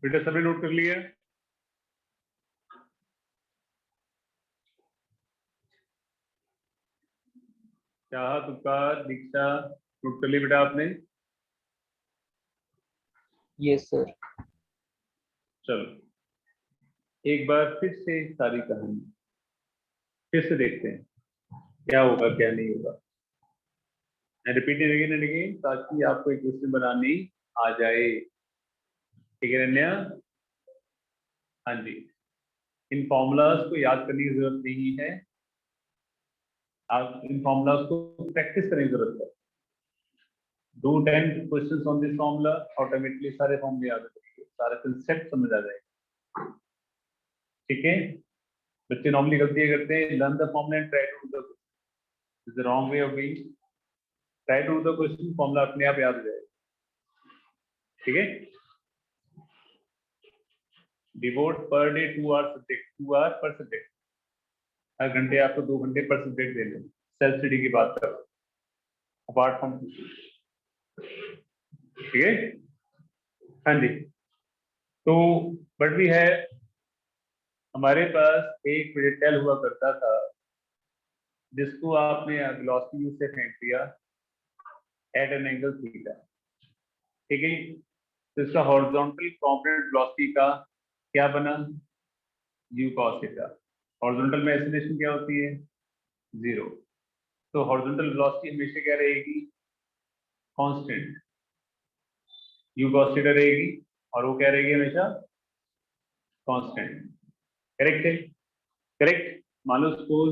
बेटा सबने नोट कर लिया? चाहा, तुकार, दीक्षा, नोट कर लिया बेटा आपने? Yes sir. चलो एक बार फिर से सारी कहानी फिर से देखते हैं क्या होगा क्या नहीं होगा। रिपीट अगेन एंड अगेन ताकि आपको एक क्वेश्चन बनानी आ जाए। ठीक है रन्या? हाँ जी, इन फॉर्मूलाज को याद करने की जरूरत नहीं है, आप इन फॉर्मूलाज को प्रैक्टिस करने की जरूरत है। Do 10 questions on this formula, automatically सारे फॉर्मूले याद रहेंगे, सारा कंसेप्ट समझ आ जाएगा। ठीक है? बच्चे नॉर्मली गलतियां करते हैं, learn the formula and try to do the wrong way of doing. Try to do the question, formula अपने आप याद हो जाएगा। ठीक है? Devote per day 2 hour subject, 2 hour per subject, हर घंटे आपको 2 घंटे पर सब्जेक्ट देने। सेल्फ स्टडी की बात कर रहा हूं, अपार्ट फ्रॉम। ठीक है? हाँ जी। तो बट भी है, हमारे पास एक प्रोजेक्टाइल हुआ करता था जिसको आपने वेलोसिटी से फेंक दिया एट एन एंगल थीटा। ठीक है? तो इसका हॉरिजॉन्टल कंपोनेंट वेलोसिटी का क्या बना? u cos theta. हॉरिजॉन्टल में एक्सीलरेशन क्या होती है? 0। तो हॉरिजॉन्टल वेलोसिटी हमेशा क्या रहेगी? कांस्टेंट u cos थीटा रहेगी, और वो क्या रहेगी? हमेशा कांस्टेंट। करेक्ट है? करेक्ट। मान लो सपोज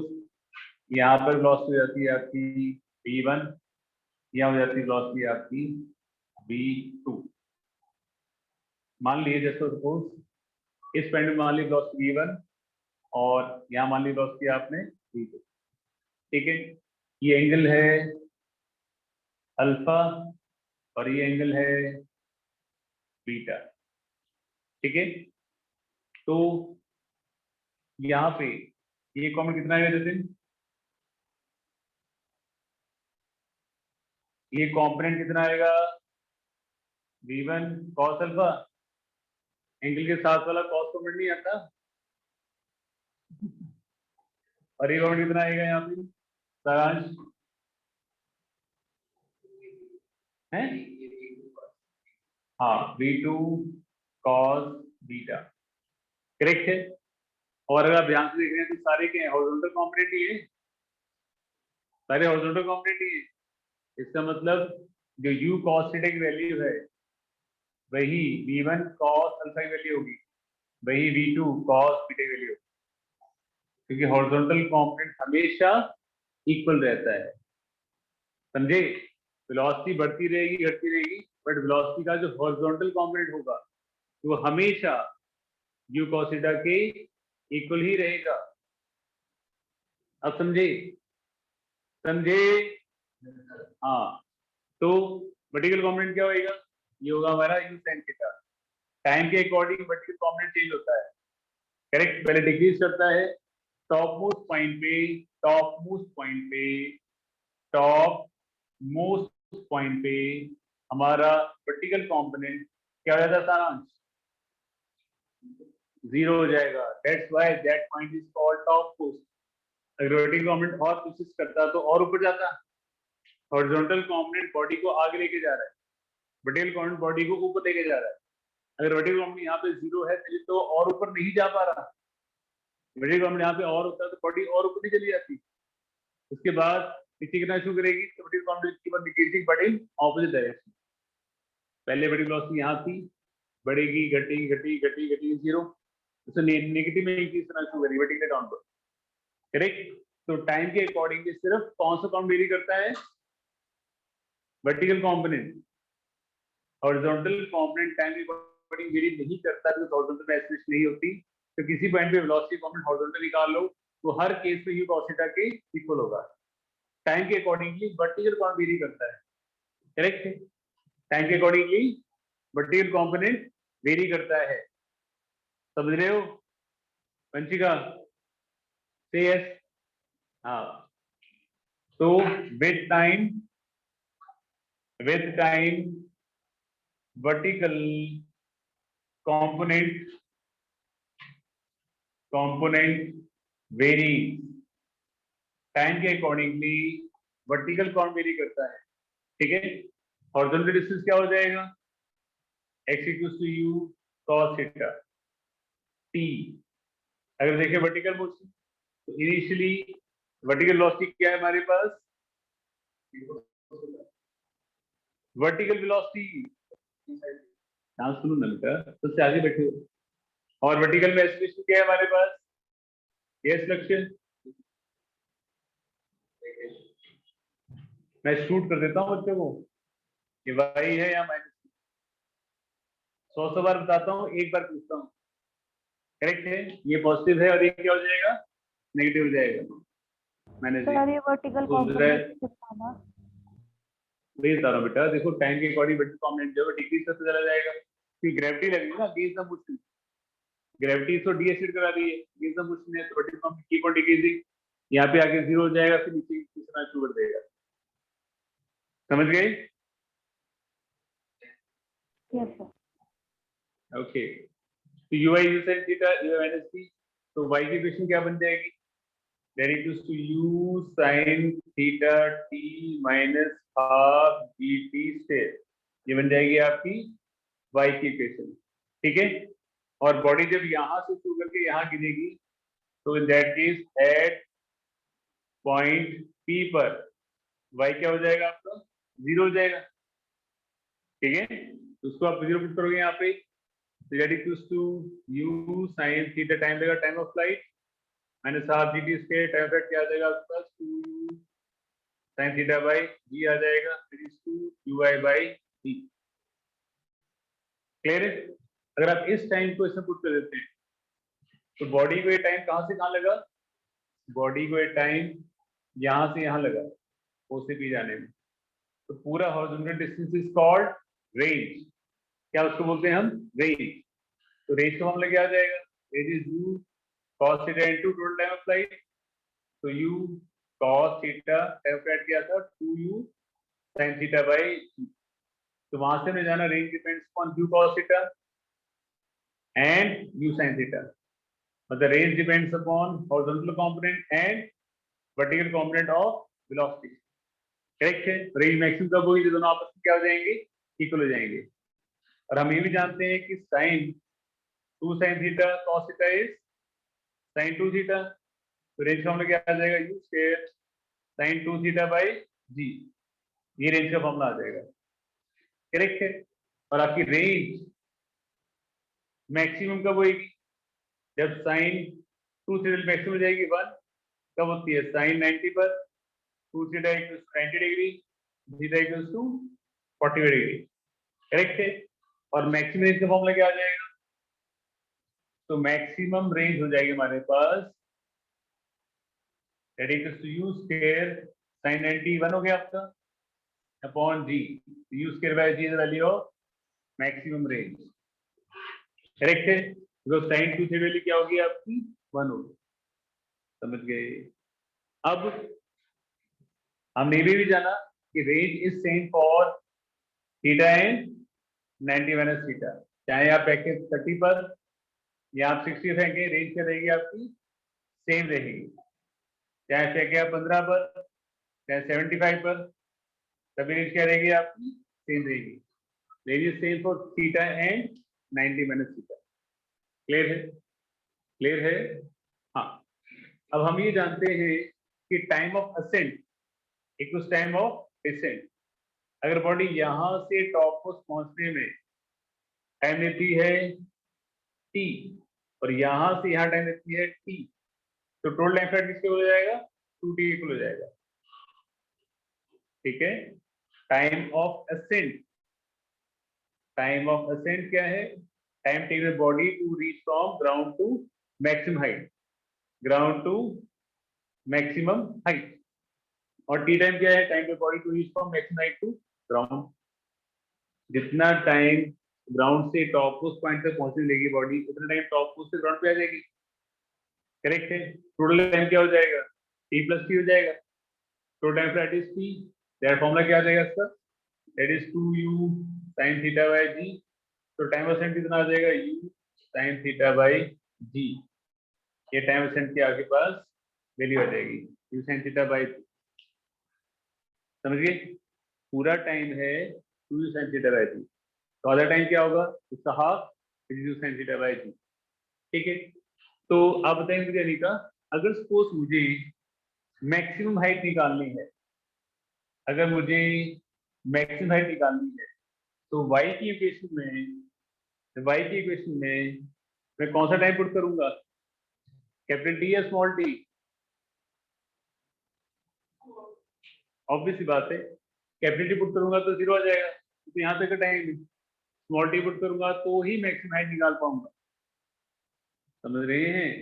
यहाँ पर वेलोसिटी हो जाती है आपकी v1, यहाँ हो जाती है वेलोसिटी आपकी v2। मान लीजिए जैसे सपोज इस पॉइंट में मान ली वेलोसिटी v1 और यहाँ मान ली वेलोसिटी आपने v2। ठीक है? ये एंगल है अल्फा और ये एंगल है बीटा। ठीक है? तो यहाँ पे ये कॉमन कितना है जतिन? ये कॉम्पोनेंट कितना आएगा? v1 cos अल्फा, एंगल के साथ वाला cos कॉम्पोनेंट नहीं आता, और ये कॉम्पोनेंट कितना आएगा यहाँ पे? सारांश है? हाँ, v2 cos बीटा। करेक्ट है? और अगर आप ध्यान से देख रहे हैं तो सारे के हॉरिजॉन्टल कंपोनेंट ही है, सारे हॉरिजॉन्टल कंपोनेंट ही है। इसका मतलब जो u cos थीटा की वैल्यू है वही v1 cos अल्फा की वैल्यू होगी, वही v2 cos बीटा की वैल्यू होगी, क्योंकि हॉरिजॉन्टल कंपोनेंट हमेशा इक्वल रहता है। समझे? वेलोसिटी बढ़ती रहेगी घटती रहेगी, बट वेलोसिटी का जो हॉरिजॉन्टल कंपोनेंट होगा वो हमेशा u cos थीटा के इक्वल ही रहेगा। अब समझे? समझे? हाँ। तो वर्टिकल कंपोनेंट क्या होगा? ये होगा हमारा u sin थीटा। टाइम के अकॉर्डिंग वर्टिकल कंपोनेंट चेंज होता है। करेक्ट? पहले डिक्रीज करता है टॉप मोस्ट पॉइंट पे, टॉप मोस्ट पॉइंट पे, टॉप मोस्ट पॉइंट पे हमारा वर्टिकल कंपोनेंट क्या हो जाता है? सारांश 0 हो जाएगा। That's why that point is called top most. अगर वर्टिकल कंपोनेंट और कोशिश करता तो और ऊपर जाता। हॉरिजॉन्टल कंपोनेंट बॉडी को आगे लेके जा रहा है, वर्टिकल कंपोनेंट बॉडी को ऊपर लेके जा रहा है। अगर वर्टिकल कंपोनेंट यहाँ पे 0 है तो और ऊपर नहीं जा पा रहा। वर्टिकल कंपोनेंट यहाँ पे और होता है तो बॉडी और ऊपर नहीं चली जाती। उसके बाद नीचे गिरना शुरू करेगी तो वर्टिकल कंपोनेंट की one decreasing but in opposite direction. पहले वर्टिकल वेलोसिटी यहाँ थी, बढ़ेगी घटेगी घटेगी घटेगी घटेगी 0, तो नेगेटिव में इंक्रीज करना शुरू करेगी वर्टिकल डाउनवर्ड। करेक्ट? तो टाइम के अकॉर्डिंग सिर्फ कौन सा कॉम्पोनेंट वेरी करता है? Vertical component. Horizontal component time के अकॉर्डिंग वेरी नहीं करता, क्योंकि हॉरिजॉन्टल में एक्सीलरेशन नहीं होती। तो किसी पॉइंट पे वेलोसिटी कंपोनेंट हॉरिजॉन्टल निकाल लो तो हर केस में u cos थीटा के इक्वल होगा। टाइम के अकॉर्डिंगली वर्टिकल कंपोनेंट वेरी करता है। करेक्ट है? टाइम के अकॉर्डिंगली वर्टिकल कंपोनेंट वेरी करता है। समझ रहे हो वंशिका? से यस। हाँ। तो with time vertical component very time के अकॉर्डिंगली। वर्टिकल कौन वेरी करता है, ठीक है। हॉरिजॉन्टल डिस्टेंस क्या हो जाएगा, x equals to u cos theta t। अगर देखें वर्टिकल मोशन तो इनिशियली वर्टिकल वेलोसिटी क्या है हमारे पास, वर्टिकल वेलोसिटी, ध्यान सुनो ना बेटा, सबसे आगे बैठे हो। और वर्टिकल में एक्सेलरेशन क्या है हमारे पास, यस लक्ष्य, मैं शूट कर देता हूँ बच्चों को, ये y है या माइनस, 100 बार बताता हूँ, एक बार पूछता हूँ, करेक्ट है, ये पॉजिटिव है और ये क्या हो जाएगा, नेगेटिव हो जाएगा। मैंने सर ये वर्टिकल कंपोनेंट कितना वही बता रहा हूँ बेटा, देखो टाइम के अकॉर्डिंग वर्टिकल कंपोनेंट जो है डिक्रीज करते चला जाएगा, क्योंकि ग्रेविटी लगेगी ना अगेंस्ट द मोशन, ग्रेविटी तो डीएसिड करा दी है, अगेंस्ट द मोशन है तो vertical component keep on decreasing, यहाँ पे आके 0 हो जाएगा, फिर नीचे खींचना शुरू कर देगा। समझ गए? Yes sir. ओके, तो ui is sin theta, u minus t, तो y की इक्वेशन क्या बन जाएगी, that equals to u sin theta t minus half dt square, ये बन जाएगी आपकी y की इक्वेशन, ठीक है। और बॉडी जब यहां से शुरू करके यहां गिरेगी तो in that case at point p पर y क्या हो जाएगा आपका, 0 हो जाएगा, ठीक है। तो उसको आप 0 पुट करोगे यहाँ पे, that equals to u sin theta time लगेगा time of flight minus half dt square, time flight क्या आ जाएगा आपके पास 2 sin थीटा बाई g आ जाएगा, that is 2 ui by g। Clear है? अगर आप इस टाइम को इसमें पुट कर देते हैं तो बॉडी को ये टाइम कहां से कहां लगा, बॉडी को ये टाइम यहां से यहां लगा ओ से पी जाने में, तो पूरा horizontal distance is called range. क्या उसको बोलते हैं हम, रेंज। तो रेंज का मामला क्या आ जाएगा, range is u cos theta into total time of flight, तो u cos theta time of flight क्या था 2u sin थीटा बाई, तो वहां से हमें जाना range depends on u cos theta and u sin theta, मतलब range depends upon horizontal component and vertical component of velocity, correct है। Range maximum कब होगी, जो दोनों आपस में क्या हो जाएंगे, इक्वल हो जाएंगे। और हम ये भी जानते हैं कि sin 2 sin theta cos theta is sin 2 theta, तो रेंज का फॉर्मूला क्या आ जाएगा, u square sin 2 theta by g, ये रेंज का फॉर्मूला आ जाएगा, करेक्ट है। और आपकी रेंज मैक्सिमम कब होगी, जब sin 2 थीटा मैक्सिमम हो जाएगी 1, कब होती है, sin 90 पर 2 theta equals 90 degree, theta equals to 40 degree, correct है। और मैक्सिमम रेंज का फॉर्मूला क्या आ जाएगा, तो मैक्सिमम रेंज हो जाएगी हमारे पास that equals to u square sin 90 1 हो गया आपका upon g, u square by g is the value of maximum range, correct है। तो sin 2 थीटा वैल्यू क्या होगी आपकी 1 होगी, समझ गए। अब हमने ये भी जाना कि range is same for theta and 90 minus theta, चाहे आप फेंके 30 पर या आप 60 फेंके, रेंज क्या रहेगी आपकी, सेम रहेगी, चाहे फेंके आप 15 पर चाहे 75 पर, तभी रेंज क्या रहेगी आपकी, सेम रहेगी। Range is same for theta and 90 minus theta, clear है, क्लियर है। हाँ, अब हम ये जानते हैं कि time of ascent equals time of descent. अगर बॉडी यहां से टॉप पोस्ट पहुंचने में टाइम लेती है t और यहां से यहां टाइम लेती है t, तो टोटल टाइम फ्लाइट किसके हो जाएगा, 2t इक्वल हो जाएगा, ठीक है। Time of ascent, time of ascent क्या है, time taken body to reach from ground to maximum height, ground to maximum height, और टी टाइम क्या है, time taken body to reach from maximum height to ground. जितना time ground से top post point तक पहुंचने लेगी बॉडी, उतना टाइम टॉप पोस्ट से ग्राउंड पे आ जाएगी, करेक्ट है। टोटल टाइम क्या हो जाएगा, t प्लस t हो जाएगा, total time flight is t, that formula क्या आ जाएगा इसका, that is 2u sin theta by g, तो टाइम परसेंट कितना आ जाएगा, यू साइन थीटा बाई जी। ये टाइम परसेंट की आपके पास वैल्यू आ जाएगी, यू साइन थीटा बाई, समझिए पूरा टाइम है 2 u sine theta by g, तो आधा टाइम क्या होगा, उसका half u sine theta by g. ठीक है, तो आप बताएंगे मुझे अनिका, अगर सपोज मुझे मैक्सिमम हाइट निकालनी है, अगर मुझे मैक्सिमम हाइट निकालनी है, तो y की इक्वेशन में मैं कौन सा टाइम पुट करूंगा, कैपिटल टी या स्मॉल टी? ऑब्वियस सी बात है, कैपिटल टी पुट करूंगा तो 0 आ जाएगा, तो यहाँ तक का टाइम है। स्मॉल टी पुट करूंगा तो ही मैक्सिमम हाइट निकाल पाऊंगा, समझ रहे हैं?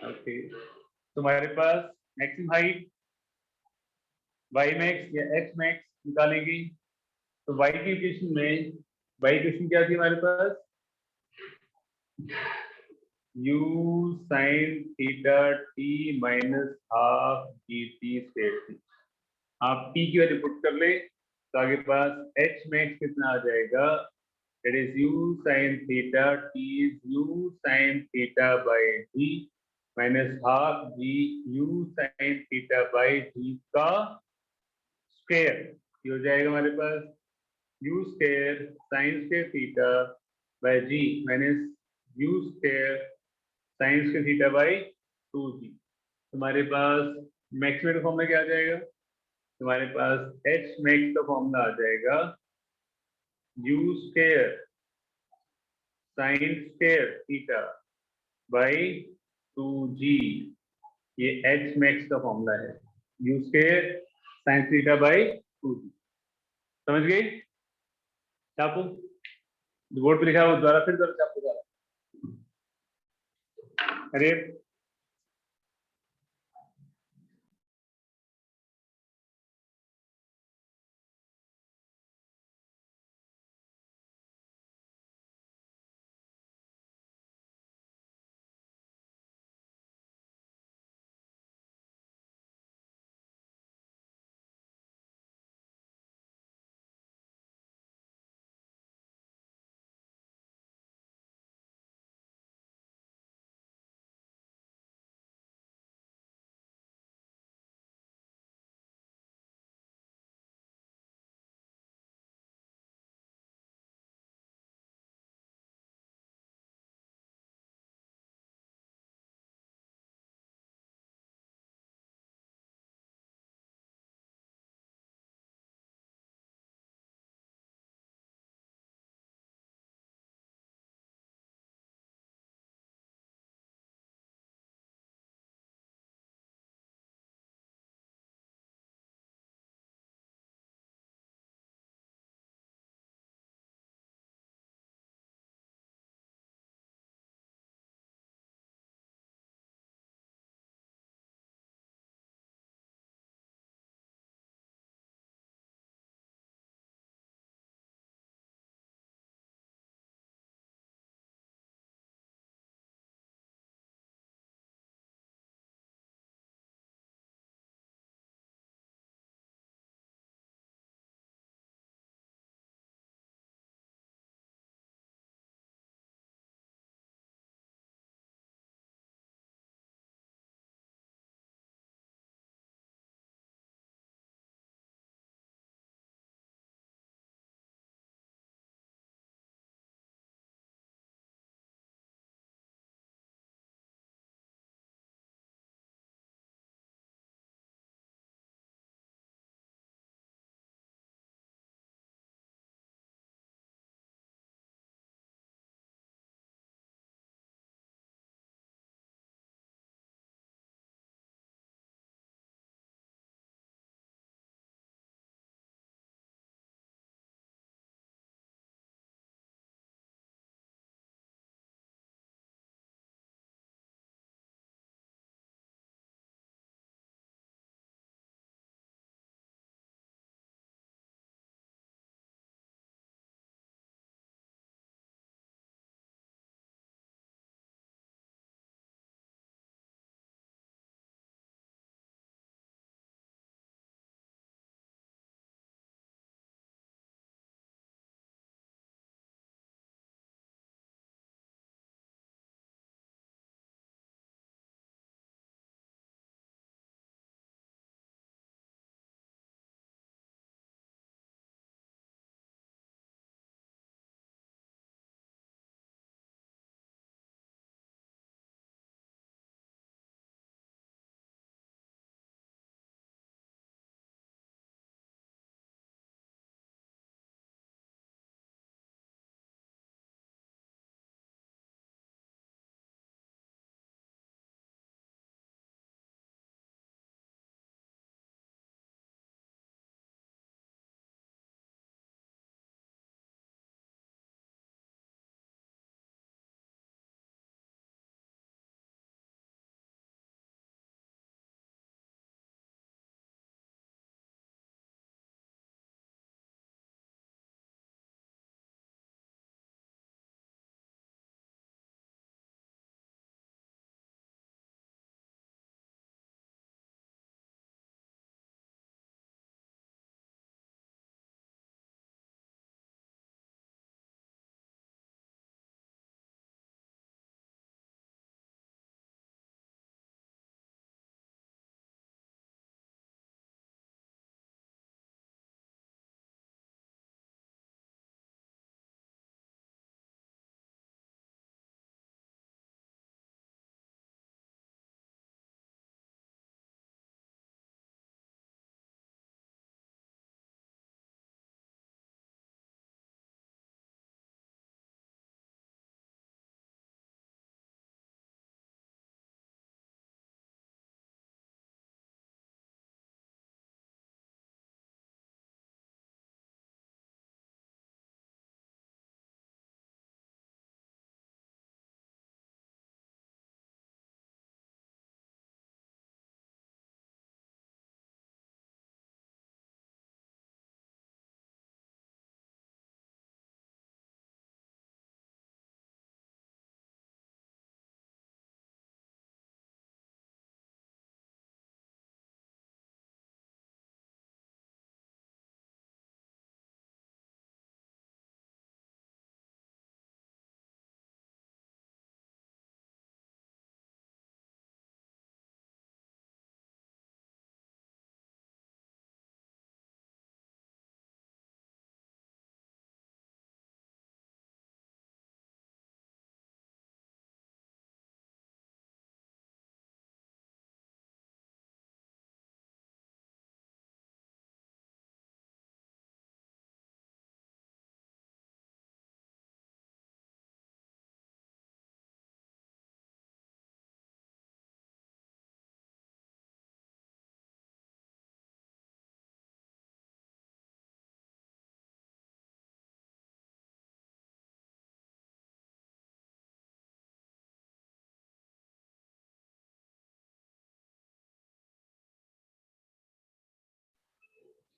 ओके, तुम्हारे पास मैक्सिमम हाइट वाई मैक्स या एक्स मैक्स निकालेंगे, तो वाई की इक्वेशन में, वाई इक्वेशन क्या थी हमारे पास, u sine theta T minus half G T square थी। आप t की वैल्यू पुट कर ले तो आगे पास h मैक्स कितना आ जाएगा, that is u sine theta t is u sine theta by d minus half G u sine theta by d का स्क्वायर। ये हो जाएगा हमारे पास u square sine square theta by g minus u square sine square theta by 2g। तुम्हारे पास मैक्सवेट का formula क्या आ जाएगा, तुम्हारे पास h मैक्स का फॉर्मूला आ जाएगा u square sine square theta by 2g। ये h मैक्स का फॉर्मूला है, u square sign theta by 2g। समझ गए? छापो, बोर्ड पे लिखा हो द्वारा फिर द्वारा छापो द्वारा। अरे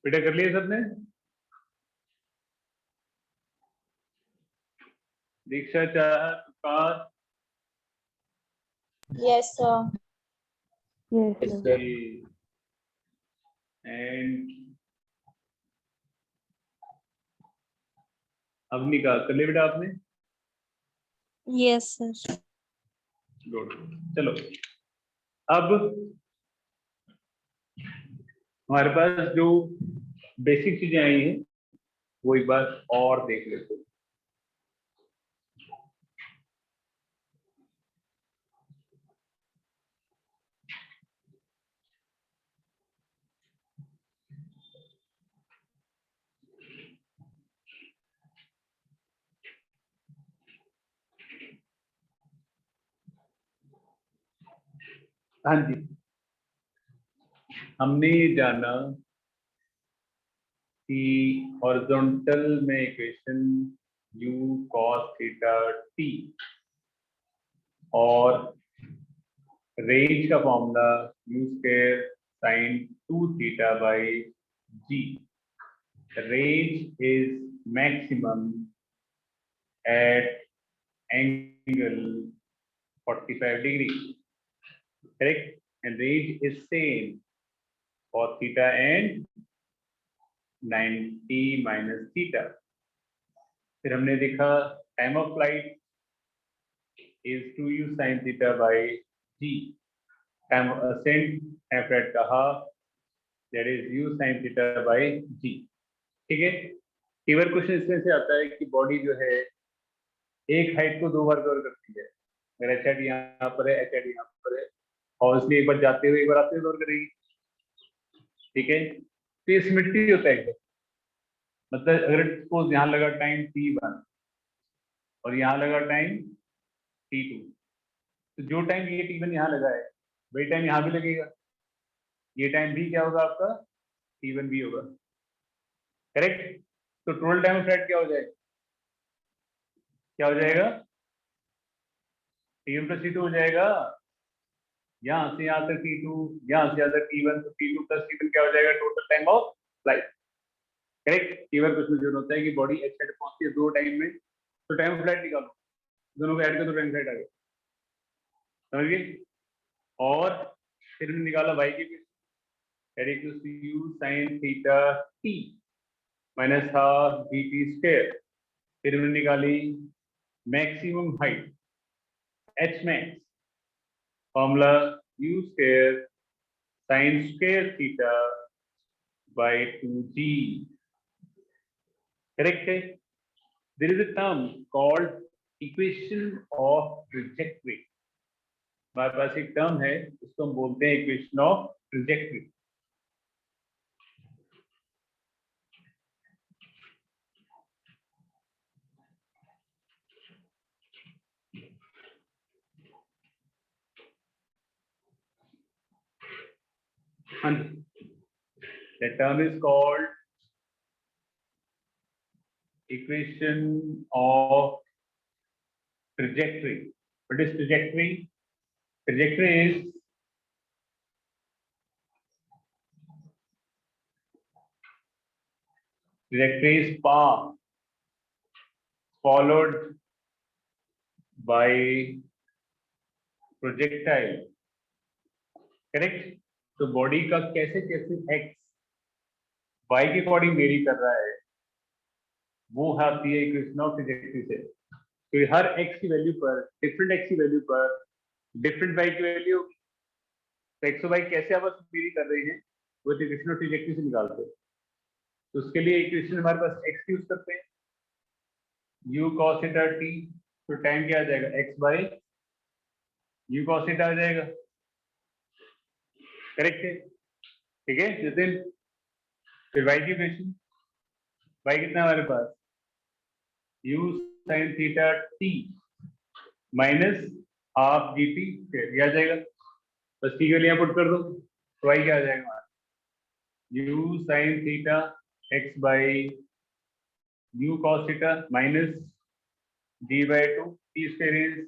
बेटा कर लिया सबने? दीक्षा, चाहत, Tushar, Yes, sir. Yes, Yes, sir. sir. And Avanika कर लिया बेटा आपने? Yes, sir. गुड। चलो अब हमारे पास जो बेसिक चीजें आई हैं वो एक बार और देख लेते हैं। हाँ जी, हमने ये जाना कि हॉरिजॉन्टल में equation u cos theta t और रेंज का formula u square sin 2 theta by g। Range is maximum at angle 45 degree, correct, and range is same for theta and 90 minus theta। फिर हमने देखा time of flight is 2u sin theta by g, time of ascent time flight का half, that is u sin theta by g। ठीक है, कई बार question इसमें से आता है कि बॉडी जो है एक हाइट को दो बार कवर करती है, अगर एच हाइट यहाँ पर है, एच हाइट यहाँ पर है, और इसलिए एक बार जाते हुए एक बार आते हुए कवर करेगी। ठीक है, तो ये सिमेट्री होता है एकदम। मतलब अगर सपोज यहाँ लगा टाइम t1 और यहाँ लगा टाइम t2, तो जो टाइम ये t1 यहाँ लगा है वही टाइम यहाँ भी लगेगा, ये टाइम भी क्या होगा आपका t1 भी होगा, करेक्ट। तो टोटल टाइम ऑफ फ्लाइट क्या हो जाएगा, क्या हो जाएगा, t1 प्लस t2 हो जाएगा। यहाँ से यहाँ तक t2, यहाँ से यहाँ तक t1, तो t2 प्लस t1 क्या हो जाएगा, total time of flight, correct. कई बार क्वेश्चन जरूर होता है कि बॉडी एच हाइट पहुंचती है दो टाइम में, तो टाइम ऑफ फ्लाइट निकालो, दोनों को ऐड कर दो, टाइम फ्लाइट आ गया, समझ गए। और फिर हमने निकाला y की u sin theta t minus half bt square. फिर हमने निकाली maximum height h max, formula u square sin square theta bye 2g, correct है। There is a term called equation of trajectory। हमारे पास एक टर्म है, उसको हम बोलते हैं equation of trajectory. And the term is called equation of trajectory. What is trajectory? Trajectory is path followed by projectile, correct. तो body का कैसे कैसे एक्स वाई के अकॉर्डिंग वेरी कर रहा है, वो आती है इक्वेशन ऑफ ट्रैजेक्टरी से। तो हर एक्स की वैल्यू पर, डिफरेंट एक्स की वैल्यू पर डिफरेंट वाई की वैल्यू होगी, तो एक्स और वाई कैसे आपस में वेरी कर रहे हैं वो इक्वेशन ऑफ ट्रैजेक्टरी से निकालते हैं। तो उसके लिए इक्वेशन हमारे पास एक्स यूज करते हैं, u cos थीटा t, तो टाइम क्या आ जाएगा, x by u cos theta आ जाएगा, करेक्ट है। ठीक है नितिन, फिर y की इक्वेशन, y कितना हमारे पास, u sin theta t minus half gt square, आ जाएगा, बस t के लिए पुट कर दो, तो y क्या आ जाएगा हमारा, u sin theta x by u cos theta minus d by 2 t square is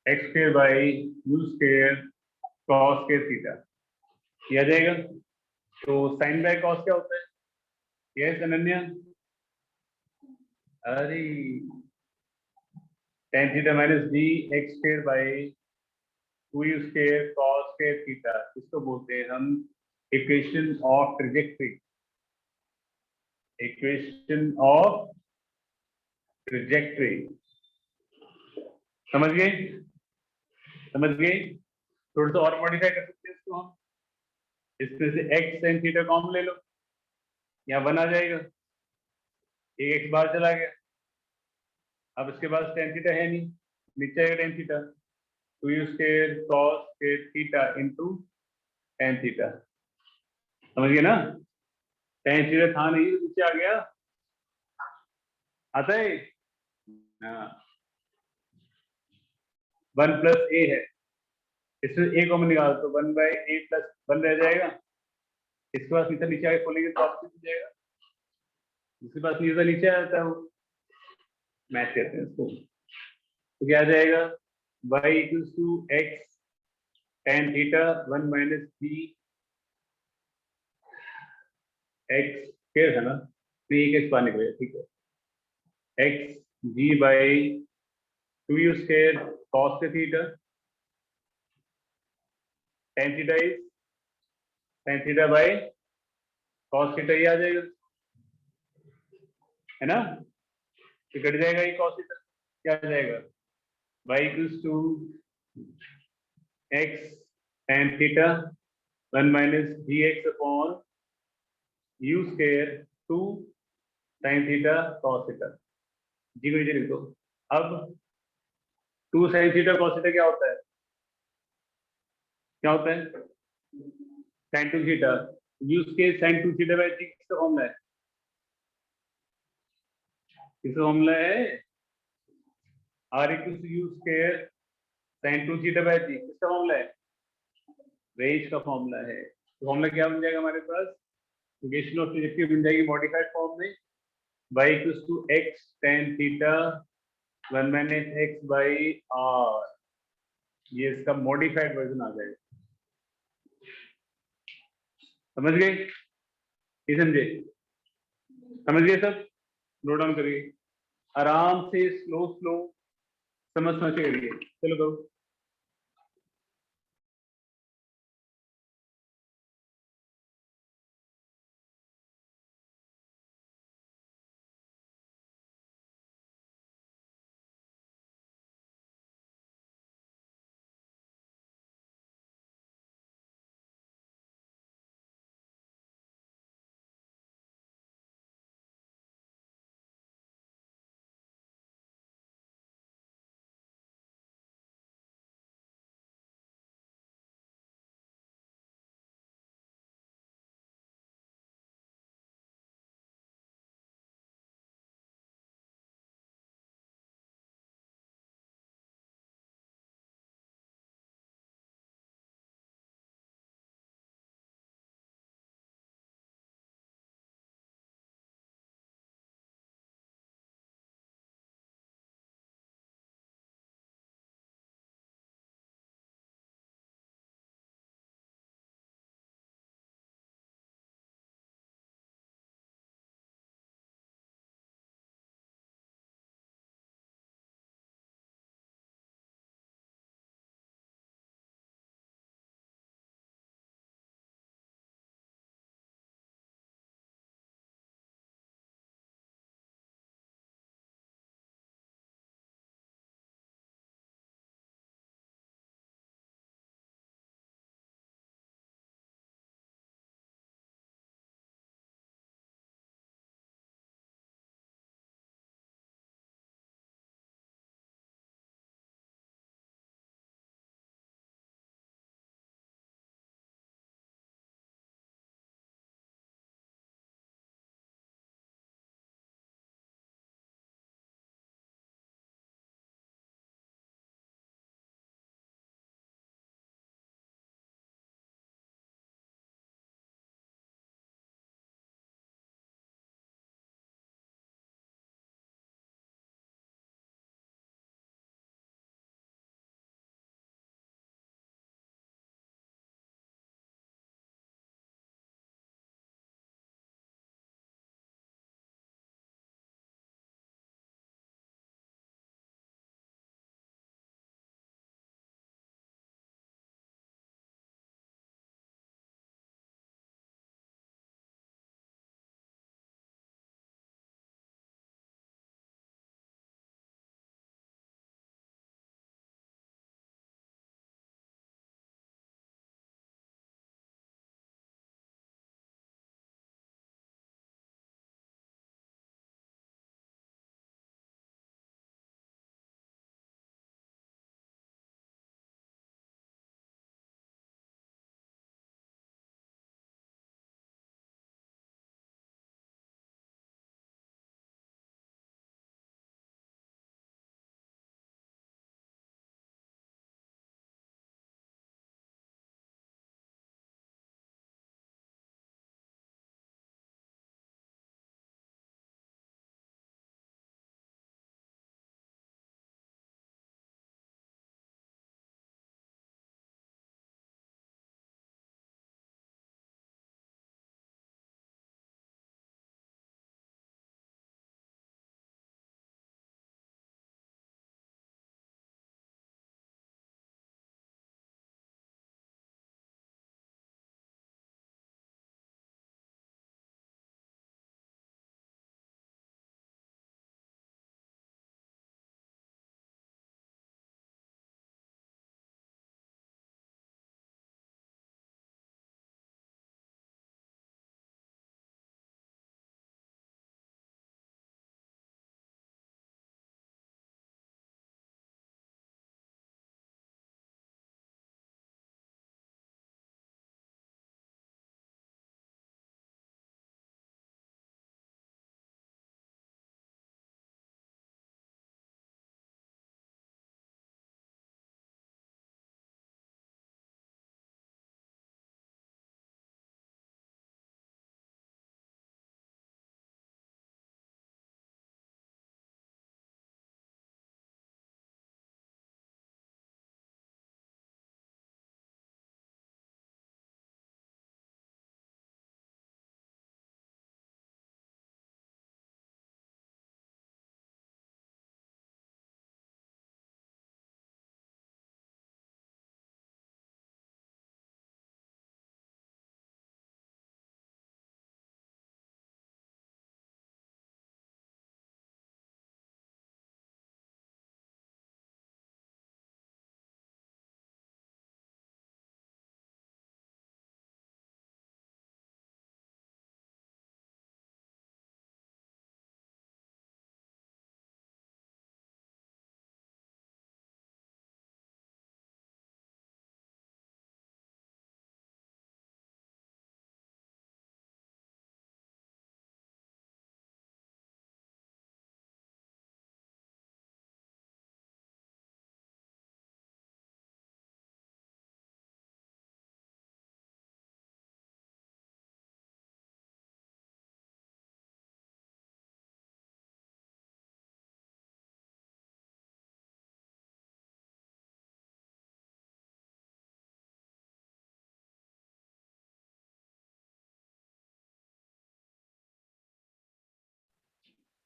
x square by u square cos square theta, आ जाएगा। तो sin बाय cos क्या होता है, यस अनन्या, अरे tan theta minus D x square by 2u square cos square theta, इसको बोलते हैं हम equation of trajectory, equation of trajectory. समझ गए, समझ गए? थोड़ा सा और मॉडिफाई कर सकते हैं इसको हम, इसमें से x sin थीटा कॉमन ले लो, यहाँ 1 आ जाएगा, एक x बाहर चला गया, अब इसके पास tan थीटा है नहीं, नीचे आएगा tan theta, 2u square cos square theta into tan theta. समझ गए ना? tan थीटा था नहीं, नीचे आ गया, आता है? हाँ, 1 प्लस a है, इसमें a कॉमन निकाल तो 1 बाई a प्लस 1 रह जाएगा, इसके पास नीचे आगे खोलेंगे तो ऑप्शन हो जाएगा, जिसके पास नीचे आ जाता है वो मैच कहते हैं इसको, तो क्या आ जाएगा y equals to x tan theta 1 minus b x square है ना, तो एक x बाहर निकलेगा, ठीक है, x g by 2u square cos theta tan theta is tan theta by cos theta, ये आ जाएगा, है ना? तो कट जाएगा ये cos थीटा, क्या आ जाएगा y equals to x tan theta 1 minus dx upon u square 2 sin theta cos theta, g को नीचे लिख दो। अब 2 sin थीटा cos थीटा क्या होता है, क्या होता है? sin 2 theta, u square sin 2 theta by g किसका फॉर्मूला है, किसका फॉर्मूला है? r equals to u square sin 2 theta by g, किसका फॉर्मूला है? रेंज का फॉर्मूला है। तो फॉर्मूला क्या बन जाएगा हमारे पास, इक्वेशन ऑफ ट्रेजेक्टरी बन जाएगी मॉडिफाइड फॉर्म में, y equals to x tan theta 1 minus x by r, ये इसका मॉडिफाइड वर्जन आ जाएगा। समझ गए? ये समझे? समझ गए सब? नोट डाउन करिए, आराम से स्लो स्लो समझ समझ के करिए, चलो करो।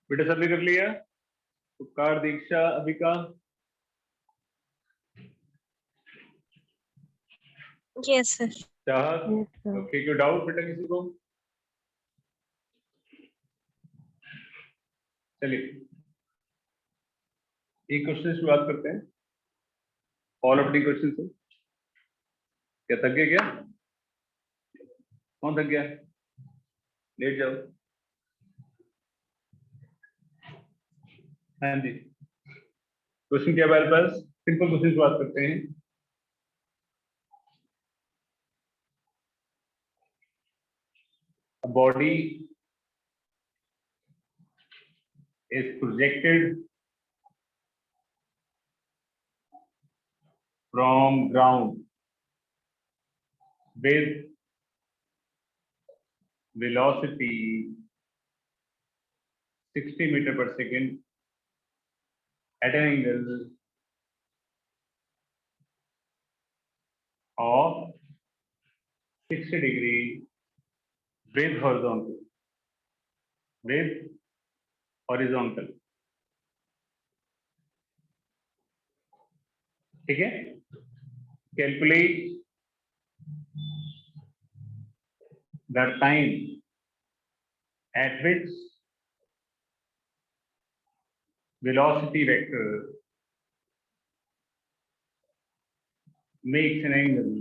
बेटा सबने कर लिया? Upkar, Diksha, Abhika? Yes sir. Chahat? Yes, sir. Okay, कोई डाउट बेटा किसी को? चलिए एक क्वेश्चन से शुरुआत करते हैं। ऑल अपनी क्वेश्चन से। क्या थक गए क्या? कौन थक गया? लेट जाओ। हाँ जी, क्वेश्चन क्या है हमारे पास? सिंपल क्वेश्चन शुरुआत करते हैं। Body is projected from ground with velocity 60 meter per second at an angle of 60 degree with horizontal. ठीक है? Calculate the time at which velocity vector makes an angle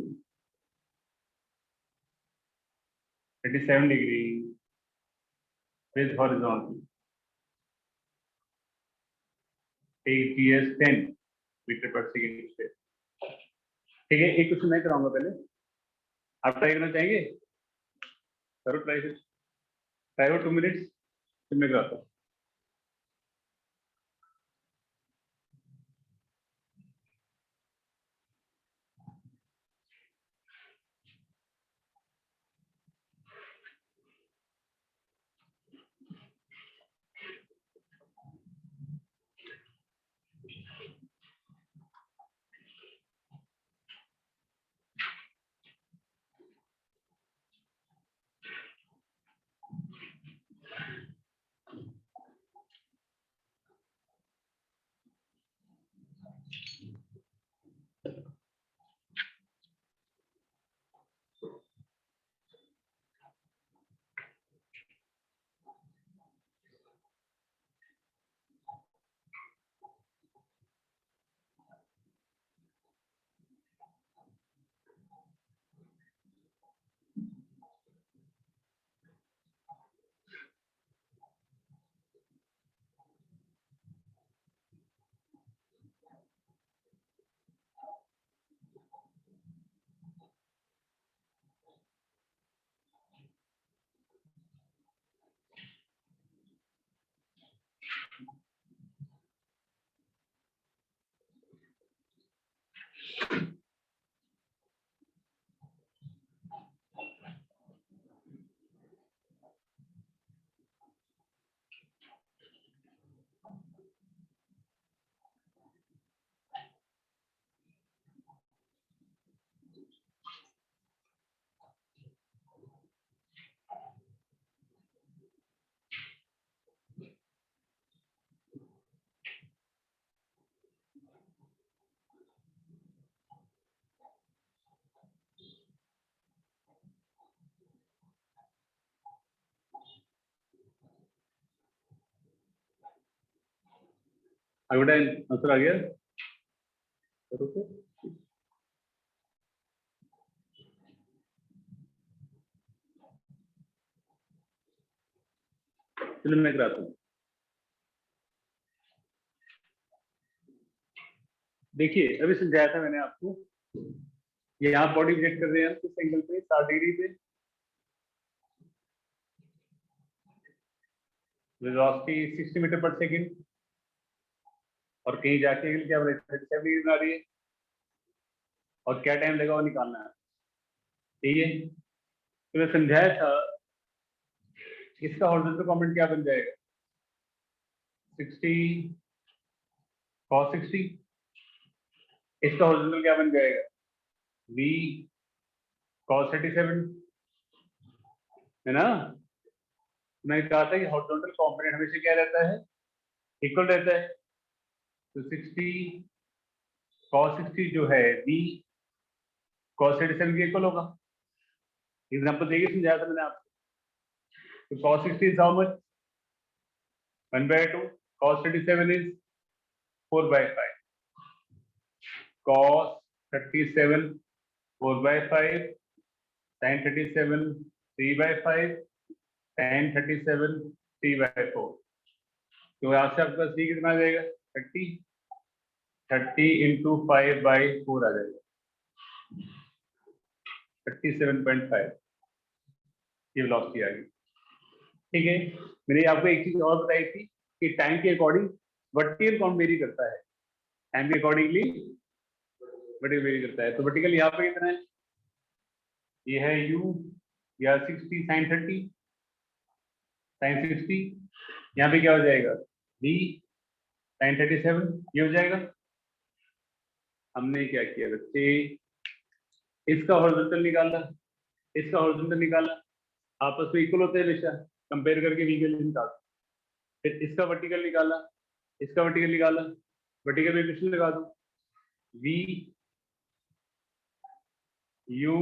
37 degree with horizontal. Take GS 10 metre per second square. ठीक है, एक question मैं कराऊंगा पहले, आप try करना चाहेंगे? करो ट्राई, फिर ट्राई हो 2 मिनट्स, फिर मैं कराता हूँ। बेटा आंसर आ गया? करो फिर। चलो मैं कराता हूँ। देखिए अभी समझाया था मैंने आपको, यहाँ बॉडी प्रोजेक्ट कर रहे हैं किस एंगल पे? 60 डिग्री पे। वेलोसिटी 60 मीटर पर सेकंड, और कहीं जाके एंगल क्या बना है? 37 डिग्री बना रही है, और क्या टाइम लगा वो निकालना है। ठीक है, तो मैं समझाया था इसका हॉरिजॉन्टल कॉम्पोनेंट क्या बन जाएगा? 60 cos 60। इसका हॉरिजॉन्टल क्या बन जाएगा? v cos 37, है ना? मैंने कहा था कि हॉरिजॉन्टल कंपोनेंट हमेशा क्या रहता है, इक्वल रहता है। तो 60 cos 60 जो है v cos 37 के इक्वल होगा। एग्जांपल देके समझाया था मैंने आपको। तो cos 60 is how much, 1/2, cos 37 is 4/5, cos 37 4/5, sin 37 3/5, tan 37 3/4। तो यहाँ से आपका c कितना आ जाएगा, 30 इंटू 5/4 आ जाएगा, 37.5 ये वेलोसिटी आ गई। ठीक है, मैंने आपको एक चीज और बताई थी कि टाइम के अकॉर्डिंग वर्टिकल कौन वेरी करता है, टाइम के अकॉर्डिंगली वर्टिकल वेरी करता है। तो वर्टिकल यहाँ पे कितना है, ये है u या 60 sin 30 sin 60, यहाँ पे क्या हो जाएगा v sin 37 ये हो जाएगा। हमने क्या किया बच्चे, इसका हॉरिजॉन्टल निकाला, इसका हॉरिजॉन्टल निकाला, आपस में इक्वल होते हैं हमेशा, कंपेयर करके वी वैल्यू निकाल। फिर इसका वर्टिकल निकाला, इसका वर्टिकल निकाला, वर्टिकल में इक्वेशन लगा दो, v u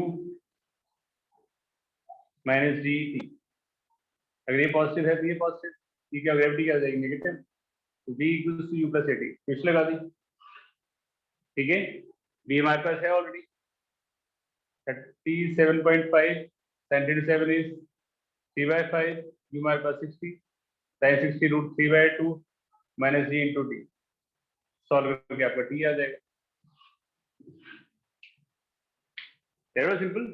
minus D T. अगर ये पॉजिटिव है तो ये पॉजिटिव, ये क्या ग्रेविटी क्या आ जाएगी नेगेटिव, तो v equals to u plus A T, equation लगा दी। ठीक है, v हमारे पास है ऑलरेडी 37.5, sin 37 is 3/5, u हमारे पास 60, sin 60 रूट 3/2 माइनस जी इंटू टी। सॉल्व करके आपका टी आ जाएगा। सिंपल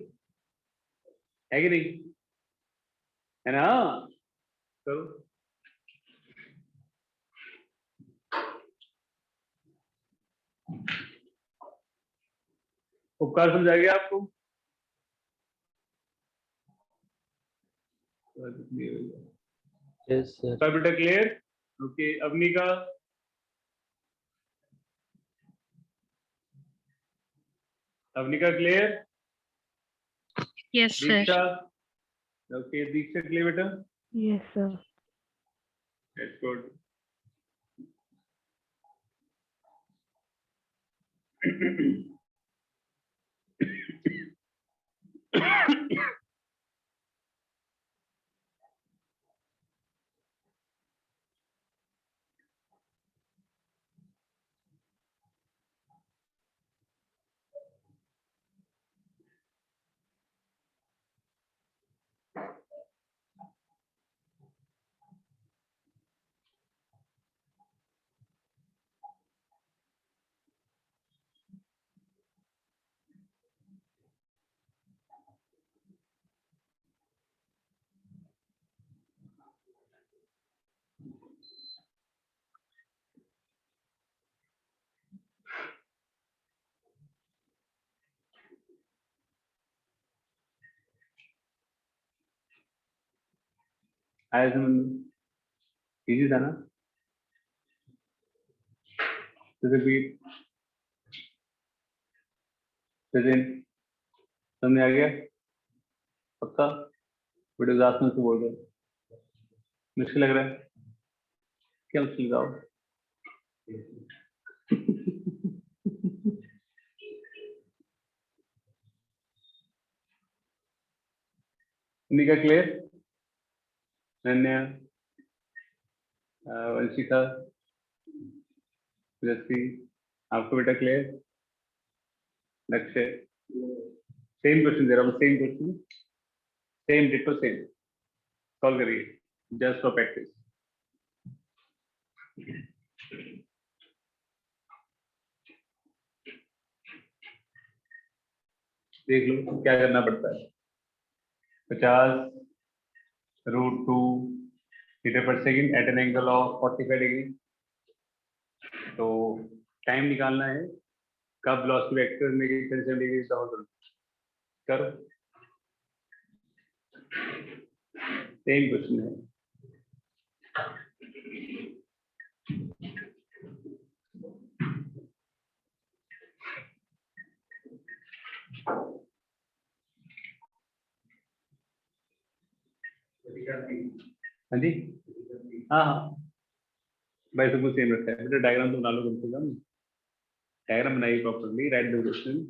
है कि नहीं, है ना? करो। उपकार समझा गया आपको? Yes, sir. सब बेटा clear? Okay, Avanika, Avanika clear? Yes, sir. दीक्षा, ओके दीक्षा क्लियर बेटा? Yes, sir. That's good. आया समझ में? इजी था ना? रिपीट प्रेजेंट समझ आ गया? पक्का? बड़े उदास में से बोल रहे हो, मुश्किल लग रहा है? क्या मुश्किल बताओ? निका क्लियर? धन्य, वंशिका, जस्सी, आपको बेटा क्लियर? लक्ष्य, सेम क्वेश्चन दे रहा हूँ, same question, same ditto same, solve करिए जस्ट फॉर प्रैक्टिस। देख लो क्या करना पड़ता है। 50√2 metre per second at an angle of 45 degree. तो टाइम निकालना है कब वेलोसिटी वेक्टर में 37 डिग्री से होल्ड करो। सेम क्वेश्चन है। हाँ जी, हाँ हाँ भाई सब कुछ सेम रखा है बेटा। डायग्राम तो बना लो कम से कम, डायग्राम बनाइए प्रॉपर्ली, राइट द क्वेश्चन।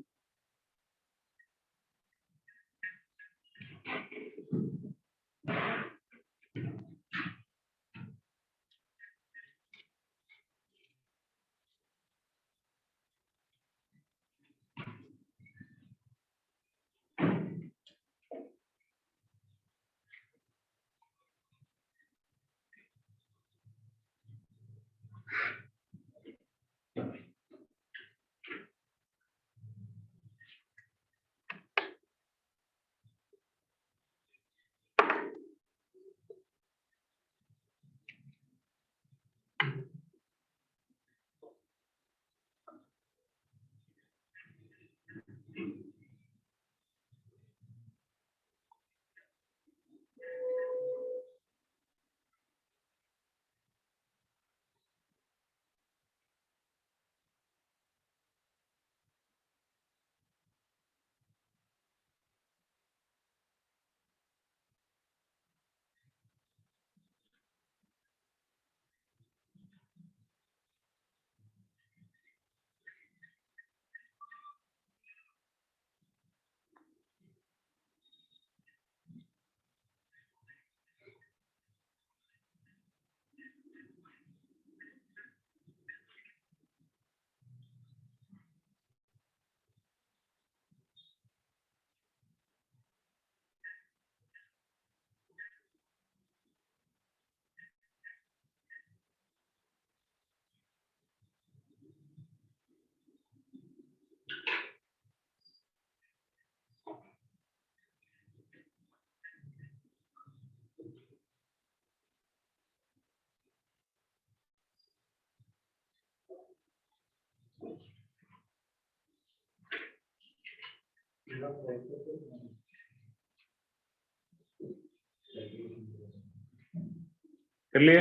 कर लिए,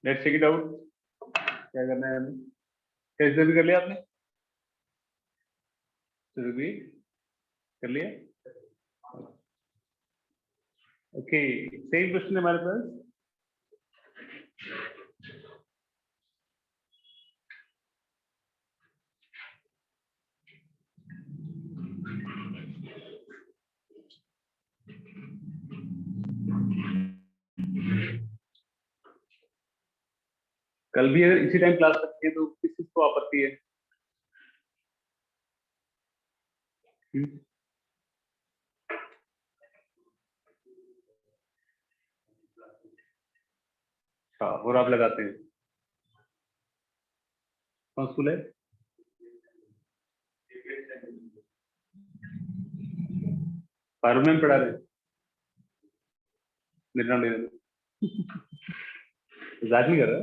लेट्स चेक इट आउट। क्या करना है हमें? कैसे भी कर लिया आपने? भी कर लिया। ओके, सेम क्वेश्चन है हमारे पास। कल भी अगर इसी टाइम क्लास रखती है तो किस चीज को आपत्ति है? हाँ, और आप लगाते हैं कौन स्कूल है? फारूक मैम पढ़ा रहे, मेरा नाम ले रहे, मजाक नहीं कर रहा,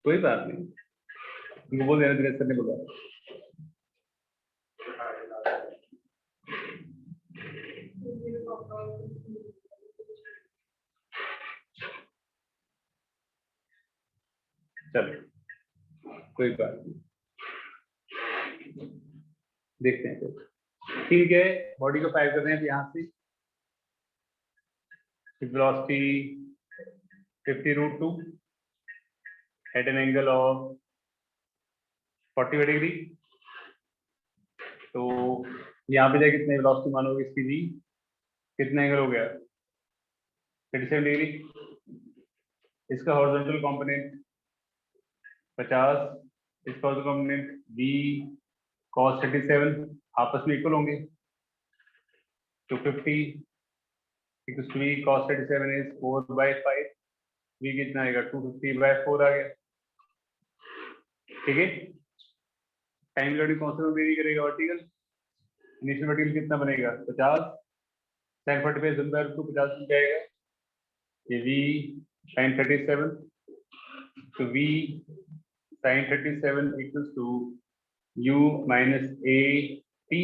कोई बात नहीं, उनको बोल देना दिनेश सर ने बोला। चलो कोई बात नहीं, देखते हैं फिर। ठीक है, बॉडी को फाइव कर रहे हैं यहाँ से। Velocity 50√2 at an angle of 40 degree. तो यहाँ पे जाए कितने वेलोसिटी मानोगे इसकी जी? कितना एंगल हो गया? 37 डिग्री। इसका हॉरिजॉन्टल कंपोनेंट 50, इसका हॉरिजॉन्टल कंपोनेंट बी cos 37 आपस में इक्वल होंगे। तो 50 because v cos 37 is 4/5, v कितना आएगा? 250/4 आ गया। ठीक है, टाइम वेलोसिटी कौन सा वेरी करेगा? वर्टिकल। इनिशियल वर्टिकल कितना बनेगा? 50 sin 45 1/2 50 बन जाएगा। ये v sin 37, तो v sin 37 equals to u minus a t।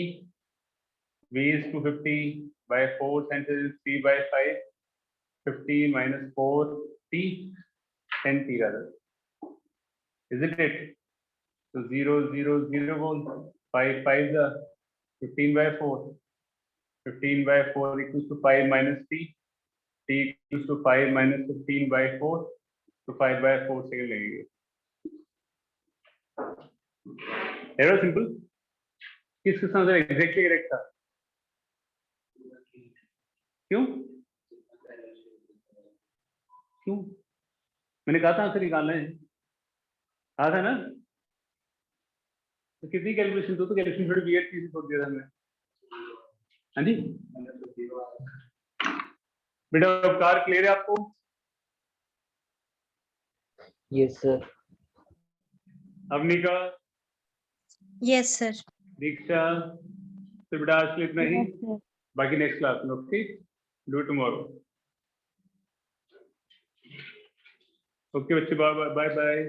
v is 250/4 sin 3/5, 50 minus 4 t 10 t rather, isn't it? So 0 0 0 goes 5 5 15/4, 15/4 equals to 5 minus t. T equals to 5 minus 15/4. तो 5/4 second लगेंगे. Very simple. किस answer exactly correct था? क्यों? क्यों? मैंने कहा था answer निकालना है. कहा था ना? तो कितनी कैलकुलेशन तो कैलकुलेशन थोड़ी वियर्ड चीज छोड़ दिया था हमने. हाँ जी. बेटा उपकार क्लियर है आपको? Yes, sir. Avanika, Yes, sir. दीक्षा, तो बेटा आज के लिए इतना ही. Yes, sir. बाकी नेक्स्ट क्लास में. Okay, do tomorrow. ओके बच्चे, बाय बाय.